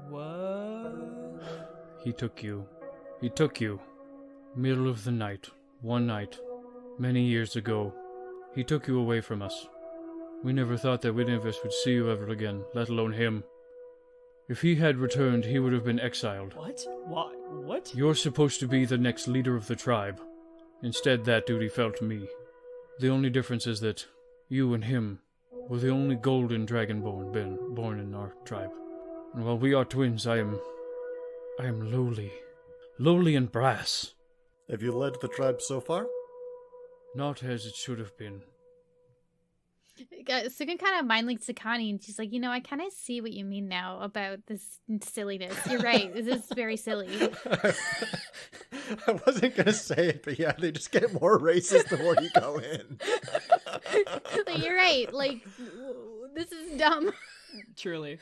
What? He took you. Middle of the night. One night. Many years ago. He took you away from us. We never thought that any of us would see you ever again, let alone him. If he had returned, he would have been exiled. What? Why? What? You're supposed to be the next leader of the tribe. Instead, that duty fell to me. The only difference is that you and him were the only golden dragonborn born in our tribe. And while we are twins, I am lowly and brass. Have you led the tribe so far? Not as it should have been. Sukin kind of mind links Sakani, and she's like, I kind of see what you mean now about this silliness. You're right. This is very silly. I wasn't going to say it, but yeah, they just get more racist the more you go in. You're right. Like, this is dumb. Truly.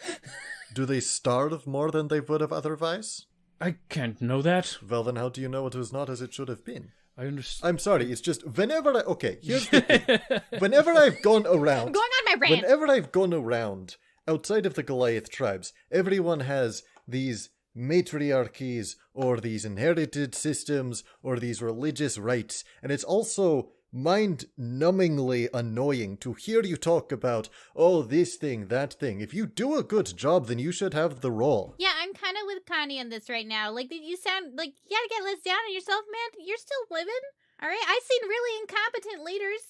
Do they starve more than they would have otherwise? I can't know that. Well, then how do you know it was not as it should have been? I understand. I'm sorry, it's just okay, here's the thing. Whenever I've gone around... I'm going on my rant. Whenever I've gone around, outside of the Goliath tribes, everyone has these matriarchies, or these inherited systems, or these religious rites, and it's also mind-numbingly annoying to hear you talk about, oh, this thing, that thing. If you do a good job, then you should have the role. Yeah, I'm kind of with Connie on this right now. Like, you sound like you gotta get less down on yourself, man. You're still living, all right? I've seen really incompetent leaders.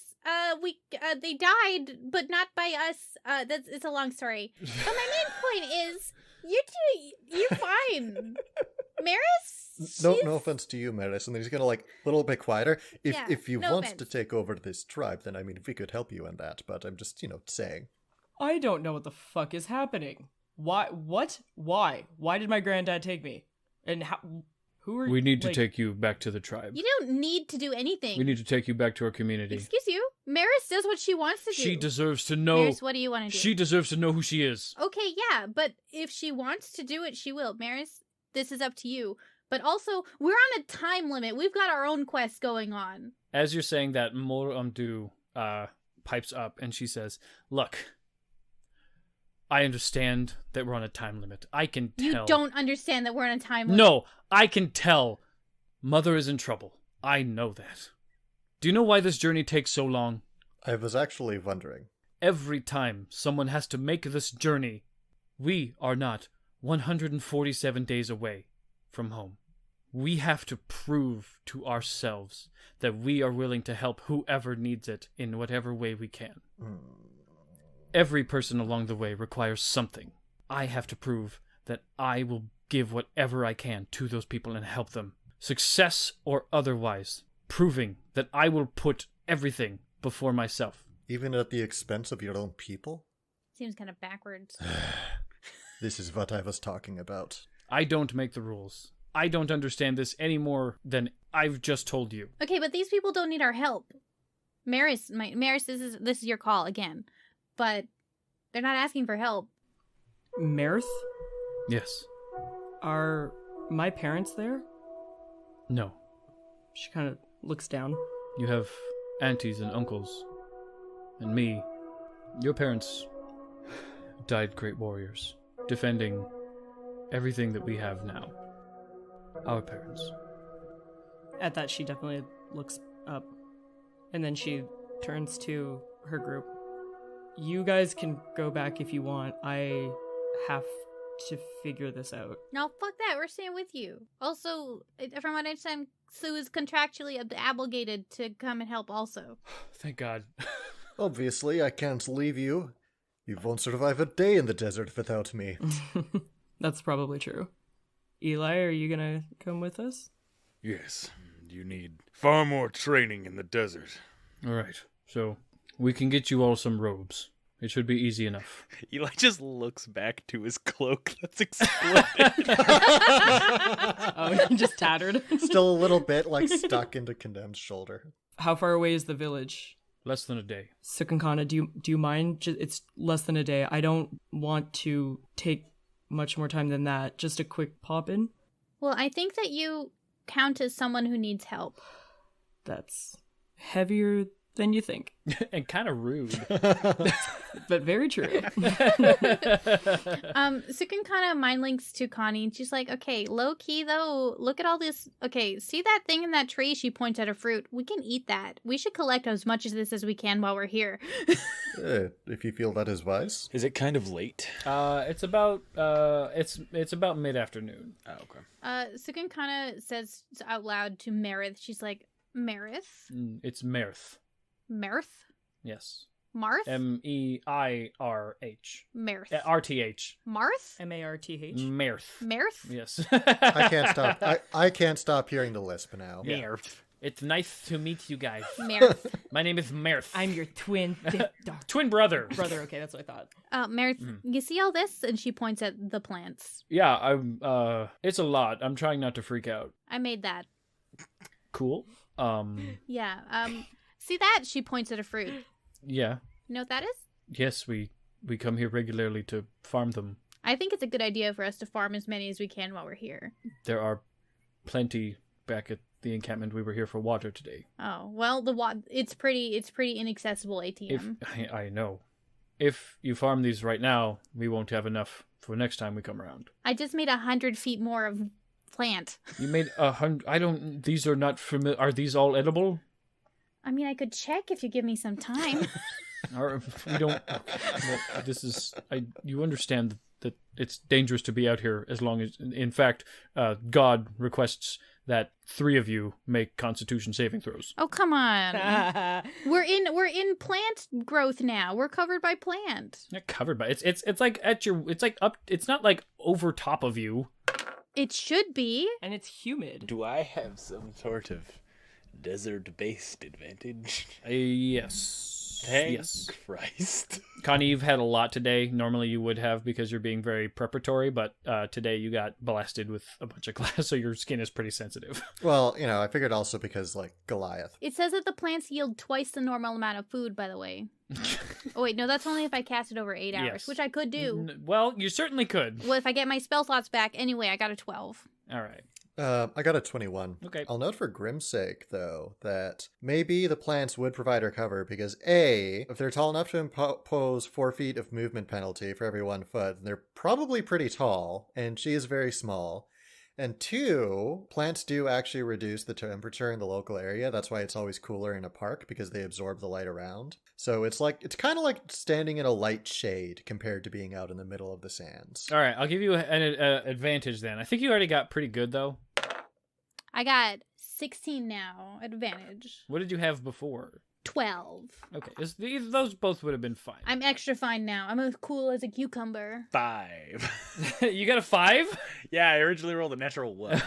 They died, but not by us. It's a long story. But my main point is, you're fine. Meris? No offense to you, Meris. And then he's gonna, like, a little bit quieter. If you no want offense. to take over this tribe, then, I mean, we could help you in that. But I'm just, saying. I don't know what the fuck is happening. Why? What? Why? Why did my granddad take me? And how? Who are We need to like, take you back to the tribe. You don't need to do anything. We need to take you back to our community. Excuse you? Meris does what she wants to do. She deserves to know. Meris, what do you want to do? She deserves to know who she is. Okay, yeah, but if she wants to do it, she will. Meris, this is up to you. But also, we're on a time limit. We've got our own quest going on. As you're saying that, Mor Umdu pipes up and she says, "Look, I understand that we're on a time limit. I can tell." You don't understand that we're on a time limit. No, I can tell. Mother is in trouble. I know that. Do you know why this journey takes so long? I was actually wondering. Every time someone has to make this journey, we are not 147 days away from home. We have to prove to ourselves that we are willing to help whoever needs it in whatever way we can. Every person along the way requires something. I have to prove that I will give whatever I can to those people and help them. Success or otherwise, proving that I will put everything before myself. Even at the expense of your own people? Seems kind of backwards. This is what I was talking about. I don't make the rules. I don't understand this any more than I've just told you. Okay, but these people don't need our help. Meris, this is your call again. But they're not asking for help. Meris? Yes. Are my parents there? No. She kind of looks down. You have aunties and uncles. And me. Your parents died great warriors, defending everything that we have now. Our parents. At that, she definitely looks up. And then she turns to her group. You guys can go back if you want. I have to figure this out. No, fuck that. We're staying with you. Also, from what I understand, Sue is contractually obligated to come and help also. Thank God. Obviously, I can't leave you. You won't survive a day in the desert without me. That's probably true. Eli, are you gonna come with us? Yes, you need far more training in the desert. All right. So, we can get you all some robes. It should be easy enough. Eli just looks back to his cloak that's exploded. Oh, he just tattered. Still a little bit, like, stuck into Condemned's shoulder. How far away is the village? Less than a day. Cukunkana, do you mind? It's less than a day. I don't want to take much more time than that. Just a quick pop-in. Well, I think that you count as someone who needs help. That's heavier than you think. And kind of rude. But very true. Sukun kind of mind links to Connie, and she's like, okay, low key though, look at all this. Okay, see that thing in that tree? She points at a fruit. We can eat that. We should collect as much of this as we can while we're here. If you feel that is wise. Is it kind of late? It's about mid-afternoon. Oh, okay. Sukun kind of says out loud to Merith, she's like, Merith? It's Merth. Merth? Yes. Marth? Meirh. Merth. RTH. Marth? Marth? Merth. Merth? Yes. I can't stop. I can't stop hearing the lisp now. Merth. It's nice to meet you guys. Merth. My name is Merth. I'm your twin twin brother. brother. Okay, that's what I thought. Merth, you see all this? And she points at the plants. Yeah, it's a lot. I'm trying not to freak out. I made that. Cool. Yeah. See that? She points at a fruit. Yeah. You know what that is? Yes, we come here regularly to farm them. I think it's a good idea for us to farm as many as we can while we're here. There are plenty back at the encampment. We were here for water today. Oh, well, it's pretty inaccessible ATM. I know. If you farm these right now, we won't have enough for next time we come around. I just made 100 feet more of plant. You made 100. These are not familiar. Are these all edible? I mean, I could check if you give me some time. Or we don't. Well, this is. You understand that it's dangerous to be out here as long as. In fact, God requests that 3 of you make Constitution saving throws. Oh, come on. We're in plant growth now. We're covered by plant. Not covered by. It's like at your. It's like up. It's not like over top of you. It should be. And it's humid. Do I have some sort of desert-based advantage? Yes. Thank Yes. Christ. Connie, you've had a lot today. Normally you would have because you're being very preparatory, but today you got blasted with a bunch of glass, so your skin is pretty sensitive. Well, I figured also because, like, Goliath. It says that the plants yield twice the normal amount of food, by the way. Oh, wait, no, that's only if I cast it over 8 hours, Yes. which I could do. Well, you certainly could. Well, if I get my spell slots back, anyway, I got a 12. All right. I got a 21. Okay. I'll note for Grim's sake, though, that maybe the plants would provide her cover because A, if they're tall enough to impose 4 feet of movement penalty for every 1 foot, they're probably pretty tall, and she is very small. And 2, plants do actually reduce the temperature in the local area. That's why it's always cooler in a park, because they absorb the light around. So it's kind of like standing in a light shade compared to being out in the middle of the sands. All right, I'll give you an advantage then. I think you already got pretty good, though. I got 16 now, advantage. What did you have before? 12. Okay, those both would have been fine. I'm extra fine now. I'm as cool as a cucumber. 5. You got a 5? Yeah, I originally rolled a natural 1.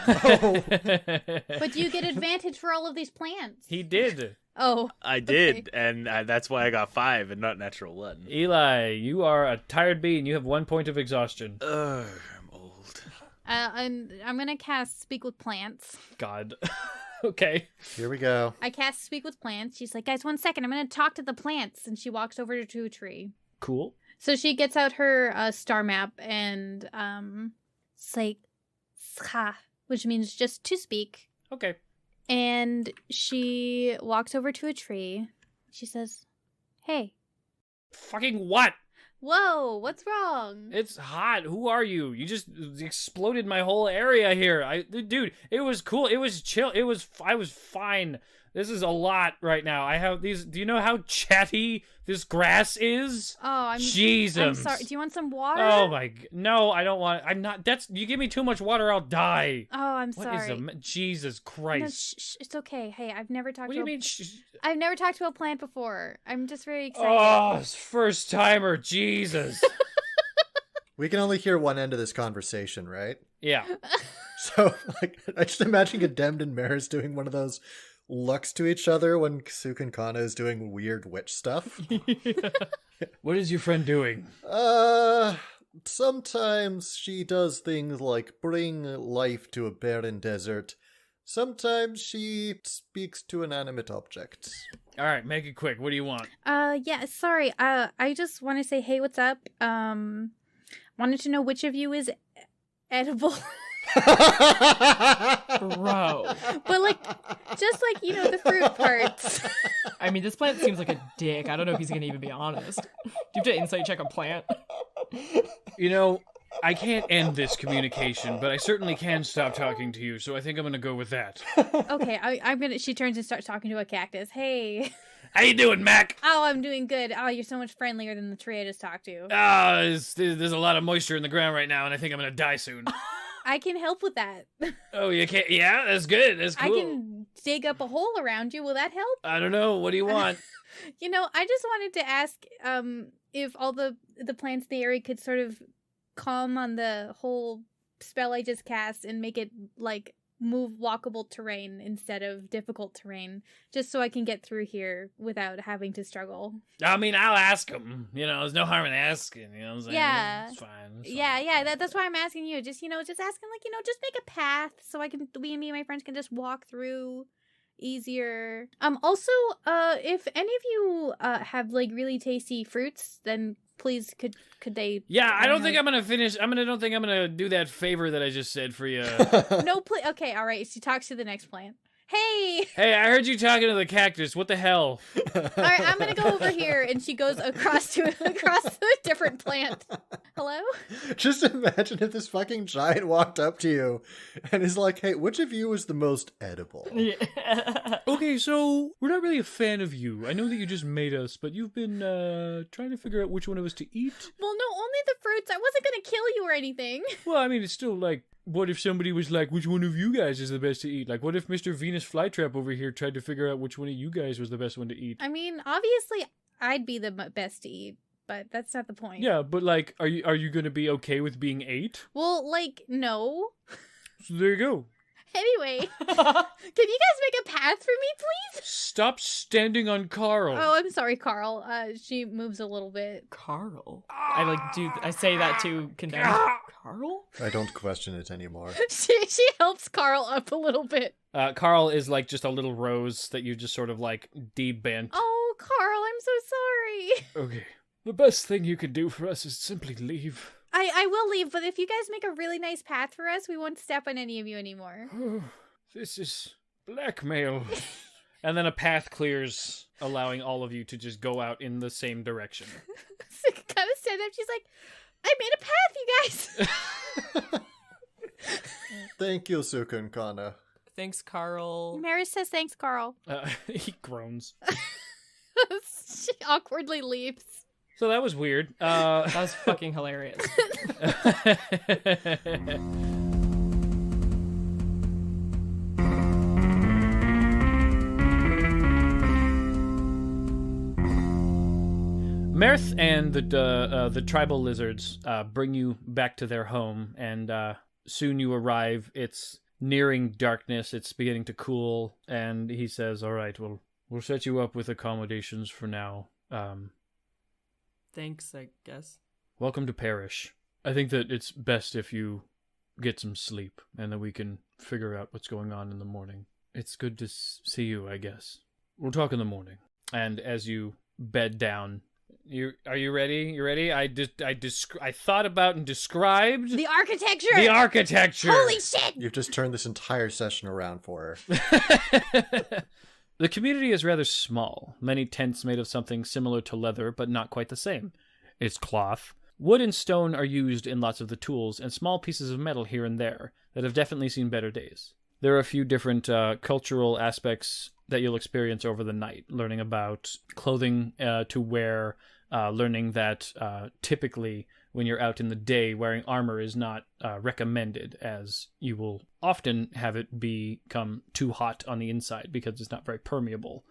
But you get advantage for all of these plants. He did. Oh. I did, and that's why I got 5 and not natural 1. Eli, you are a tired bee and you have 1 point of exhaustion. Ugh, I'm old. And I'm going to cast Speak with Plants. God. Okay. Here we go. I cast Speak with Plants. She's like, guys, 1 second. I'm going to talk to the plants. And she walks over to a tree. Cool. So she gets out her star map and it's like, "Ska," which means just to speak. Okay. And she walks over to a tree. She says, hey. Fucking what? Whoa, what's wrong? It's hot. Who are you? You just exploded my whole area here. Dude, it was cool. It was chill. I was fine. This is a lot right now. I have these. Do you know how chatty this grass is? Oh, Jesus. I'm sorry. Do you want some water? Oh my. No, I don't want. I'm not. You give me too much water, I'll die. Oh, I'm What sorry. is Jesus Christ? No, it's okay. Hey, I've never talked What to do you mean? I've never talked to a plant before. I'm just very excited. Oh, it's first timer. Jesus. We can only hear one end of this conversation, right? Yeah. So, like, I just imagine Condemned and Meris doing one of those looks to each other when Cukunkana is doing weird witch stuff. What is your friend doing? Sometimes she does things like bring life to a barren desert. Sometimes she speaks to inanimate objects. All right, make it quick. What do you want? Yeah, sorry. I just want to say, hey, what's up? Wanted to know which of you is edible. Bro. But like, just like, the fruit parts. I mean, this plant seems like a dick. I don't know if he's going to even be honest. Do you have to insight check a plant? I can't end this communication, but I certainly can stop talking to you, so I think I'm gonna go with that. Okay, she turns and starts talking to a cactus. Hey. How you doing, Mac? Oh, I'm doing good. Oh, you're so much friendlier than the tree I just talked to. There's a lot of moisture in the ground right now, and I think I'm gonna die soon. I can help with that. Oh, you can't? Yeah, that's good. That's cool. I can dig up a hole around you. Will that help? I don't know. What do you want? I just wanted to ask if all the plants in the area could sort of calm on the whole spell I just cast and make it like move walkable terrain instead of difficult terrain, just so I can get through here without having to struggle. I mean, I'll ask him. There's no harm in asking. You know what I'm saying? Yeah. It's fine. Yeah. That's why I'm asking you. Just just asking, like, just make a path so me and my friends can just walk through easier. Also, if any of you have like really tasty fruits, then please could they? Yeah, I don't think I'm gonna finish. Don't think I'm gonna do that favor that I just said for you. No, please. Okay, all right. She talks to the next plant. Hey, I heard you talking to the cactus. What the hell? All right, I'm gonna go over here, and she goes across to a different plant. Hello? Just imagine if this fucking giant walked up to you and is like, hey, which of you is the most edible? Yeah. Okay, so we're not really a fan of you. I know that you just made us, but you've been trying to figure out which one of us to eat. Well, no, only the fruits. I wasn't going to kill you or anything. Well, I mean, it's still like, what if somebody was like, which one of you guys is the best to eat? Like, what if Mr. Venus Flytrap over here tried to figure out which one of you guys was the best one to eat? I mean, obviously, I'd be the best to eat, but that's not the point. Yeah, but like, are you going to be okay with being ate? Well, like, no. So there you go. Anyway, can you guys make a path for me, please? Stop standing on Carl. Oh, I'm sorry, Carl. She moves a little bit. Carl. I say that to condemn. Carl? I don't question it anymore. She helps Carl up a little bit. Carl is like just a little rose that you just sort of like debent. Oh, Carl, I'm so sorry. Okay. The best thing you can do for us is simply leave. I will leave, but if you guys make a really nice path for us, we won't step on any of you anymore. This is blackmail. And then a path clears, allowing all of you to just go out in the same direction. So kind of stand up. She's like, I made a path, you guys. Thank you, Cukunkana. Thanks, Carl. Meris says thanks, Carl. He groans. She awkwardly leaves. So that was weird. That was fucking hilarious. Meris and the tribal lizards bring you back to their home, and soon you arrive. It's nearing darkness. It's beginning to cool, and he says, "All right, we'll set you up with accommodations for now. Thanks, I guess. Welcome to Parish. I think that it's best if you get some sleep, and then we can figure out what's going on in the morning. It's good to see you, I guess. We'll talk in the morning." And as you bed down, are you ready? You ready? I thought about and described The architecture. the architecture. Holy shit! You've just turned this entire session around for her. The community is rather small. Many tents made of something similar to leather, but not quite the same. It's cloth. Wood and stone are used in lots of the tools, and small pieces of metal here and there that have definitely seen better days. There are a few different cultural aspects that you'll experience over the night, learning about clothing to wear, learning that typically when you're out in the day, wearing armor is not recommended, as you will often have it become too hot on the inside because it's not very permeable.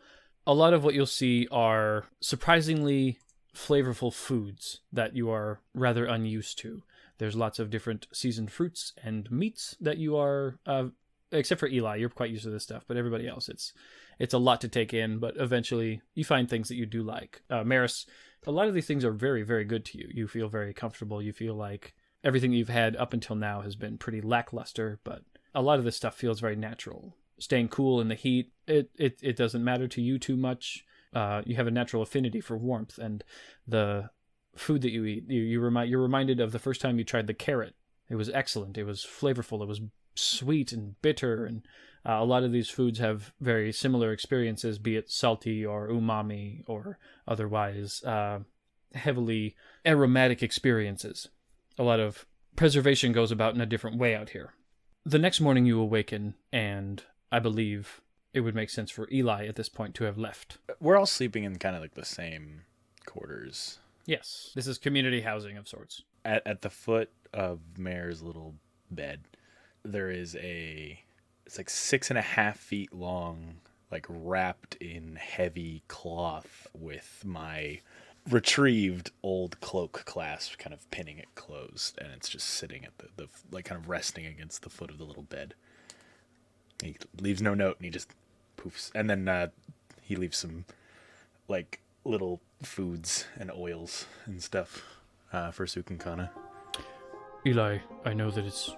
A lot of what you'll see are surprisingly flavorful foods that you are rather unused to. There's lots of different seasoned fruits and meats that you are, except for Eli, you're quite used to this stuff, but everybody else, it's a lot to take in, but eventually you find things that you do like. Meris, a lot of these things are very, very good to you. You feel very comfortable. You feel like everything you've had up until now has been pretty lackluster, but a lot of this stuff feels very natural. Staying cool in the heat, it doesn't matter to you too much. You have a natural affinity for warmth, and the food that you eat, you're reminded of the first time you tried the carrot. It was excellent. It was flavorful. It was sweet and bitter, and a lot of these foods have very similar experiences, be it salty or umami or otherwise heavily aromatic experiences. A lot of preservation goes about in a different way out here. The next morning you awaken, and I believe it would make sense for Eli at this point to have left. We're all sleeping in kind of like the same quarters. Yes, this is community housing of sorts. At the foot of Mare's little bed, there is it's like 6.5 feet long, like wrapped in heavy cloth with my retrieved old cloak clasp kind of pinning it closed, and it's just sitting at the like kind of resting against the foot of the little bed. He leaves no note, and he just poofs. And then he leaves some like little foods and oils and stuff for Cukunkana. Eli, I know that it's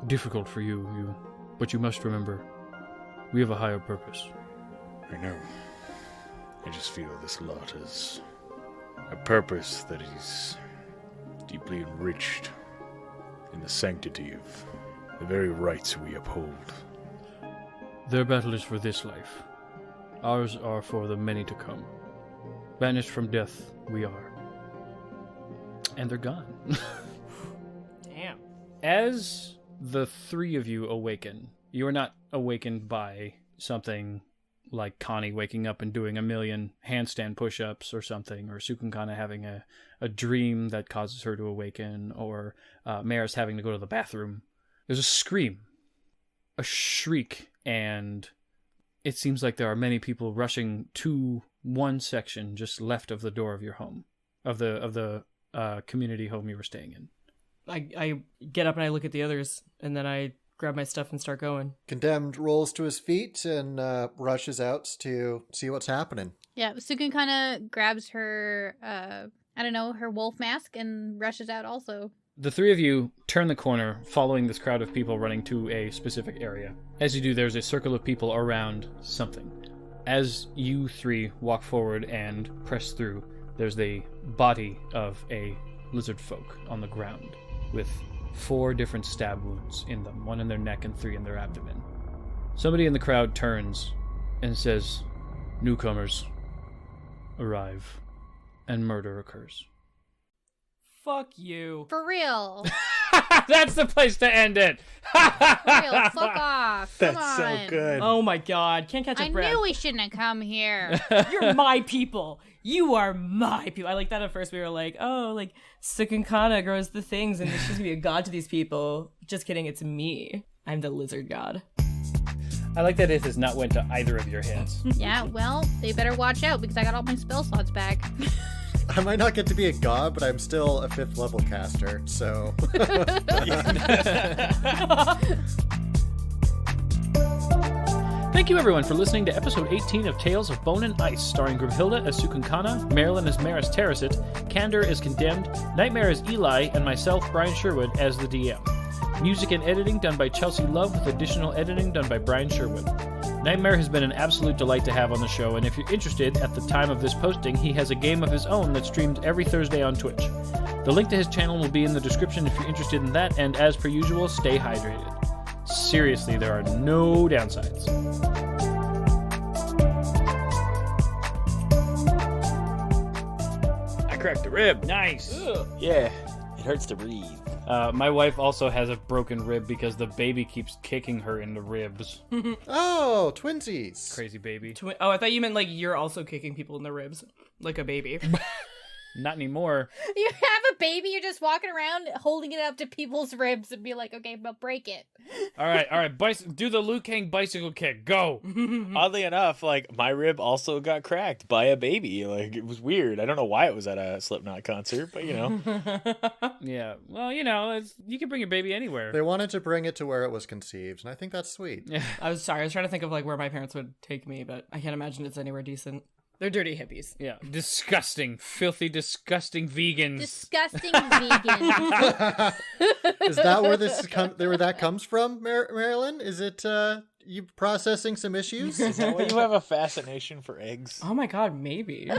difficult for you, but you must remember, we have a higher purpose. I know. I just feel this lot is a purpose that is deeply enriched in the sanctity of the very rights we uphold. Their battle is for this life. Ours are for the many to come. Banished from death, we are. And they're gone. As the three of you awaken, you are not awakened by something like Connie waking up and doing a million handstand push-ups or something, or Cukunkana having a dream that causes her to awaken, or Meris having to go to the bathroom. There's a scream, a shriek, and it seems like there are many people rushing to one section just left of the door of your home, of the community home you were staying in. I get up and I look at the others, and then I grab my stuff and start going. Condemned rolls to his feet and rushes out to see what's happening. Yeah, Cukunkana grabs her, her wolf mask and rushes out also. The three of you turn the corner, following this crowd of people running to a specific area. As you do, there's a circle of people around something. As you three walk forward and press through, there's the body of a lizard folk on the ground with 4 different stab wounds in them, 1 in their neck and 3 in their abdomen. Somebody in the crowd turns and says, "Newcomers arrive," and murder occurs. Fuck you. For real. That's the place to end it. For real. Fuck off. Come That's so on. good. Oh my god. Can't catch a I breath. knew we shouldn't have come here. You're my people. You are my people. I like that at first. We were like, oh, like, Cukunkana grows the things and she's gonna be a god to these people. Just kidding, it's me. I'm the lizard god. I like that it has not went to either of your heads. Yeah, well, they better watch out because I got all my spell slots back. I might not get to be a god, but I'm still a 5th level caster, so... Thank you everyone for listening to episode 18 of Tales of Bone and Ice, starring Grimhilde as Cukunkana, Marilyn as Meris Terracet, Candor as Condemned, Nightmare as Eli, and myself, Brian Sherwood, as the DM. Music and editing done by Chelsea Love, with additional editing done by Brian Sherwood. Nightmare has been an absolute delight to have on the show, and if you're interested, at the time of this posting, he has a game of his own that streams every Thursday on Twitch. The link to his channel will be in the description if you're interested in that, and as per usual, stay hydrated. Seriously, there are no downsides. I cracked a rib. Nice! Yeah, it hurts to breathe. My wife also has a broken rib because the baby keeps kicking her in the ribs. Oh, twinsies. Crazy baby. Oh, I thought you meant like you're also kicking people in the ribs. Like a baby. Not anymore. You have a baby, you're just walking around holding it up to people's ribs and be like, okay, but break it. All right. Do the Liu Kang bicycle kick. Go. Oddly enough, like, my rib also got cracked by a baby. Like, it was weird. I don't know why it was at a Slipknot concert, but you know. Yeah. Well, you know, you can bring your baby anywhere. They wanted to bring it to where it was conceived, and I think that's sweet. I was trying to think of like where my parents would take me, but I can't imagine it's anywhere decent. They're dirty hippies. Yeah. Disgusting. Filthy, disgusting vegans. Disgusting vegan. Is that where that comes from, Marilyn? Is it you processing some issues? Is that why you have a fascination for eggs? Oh my god, maybe.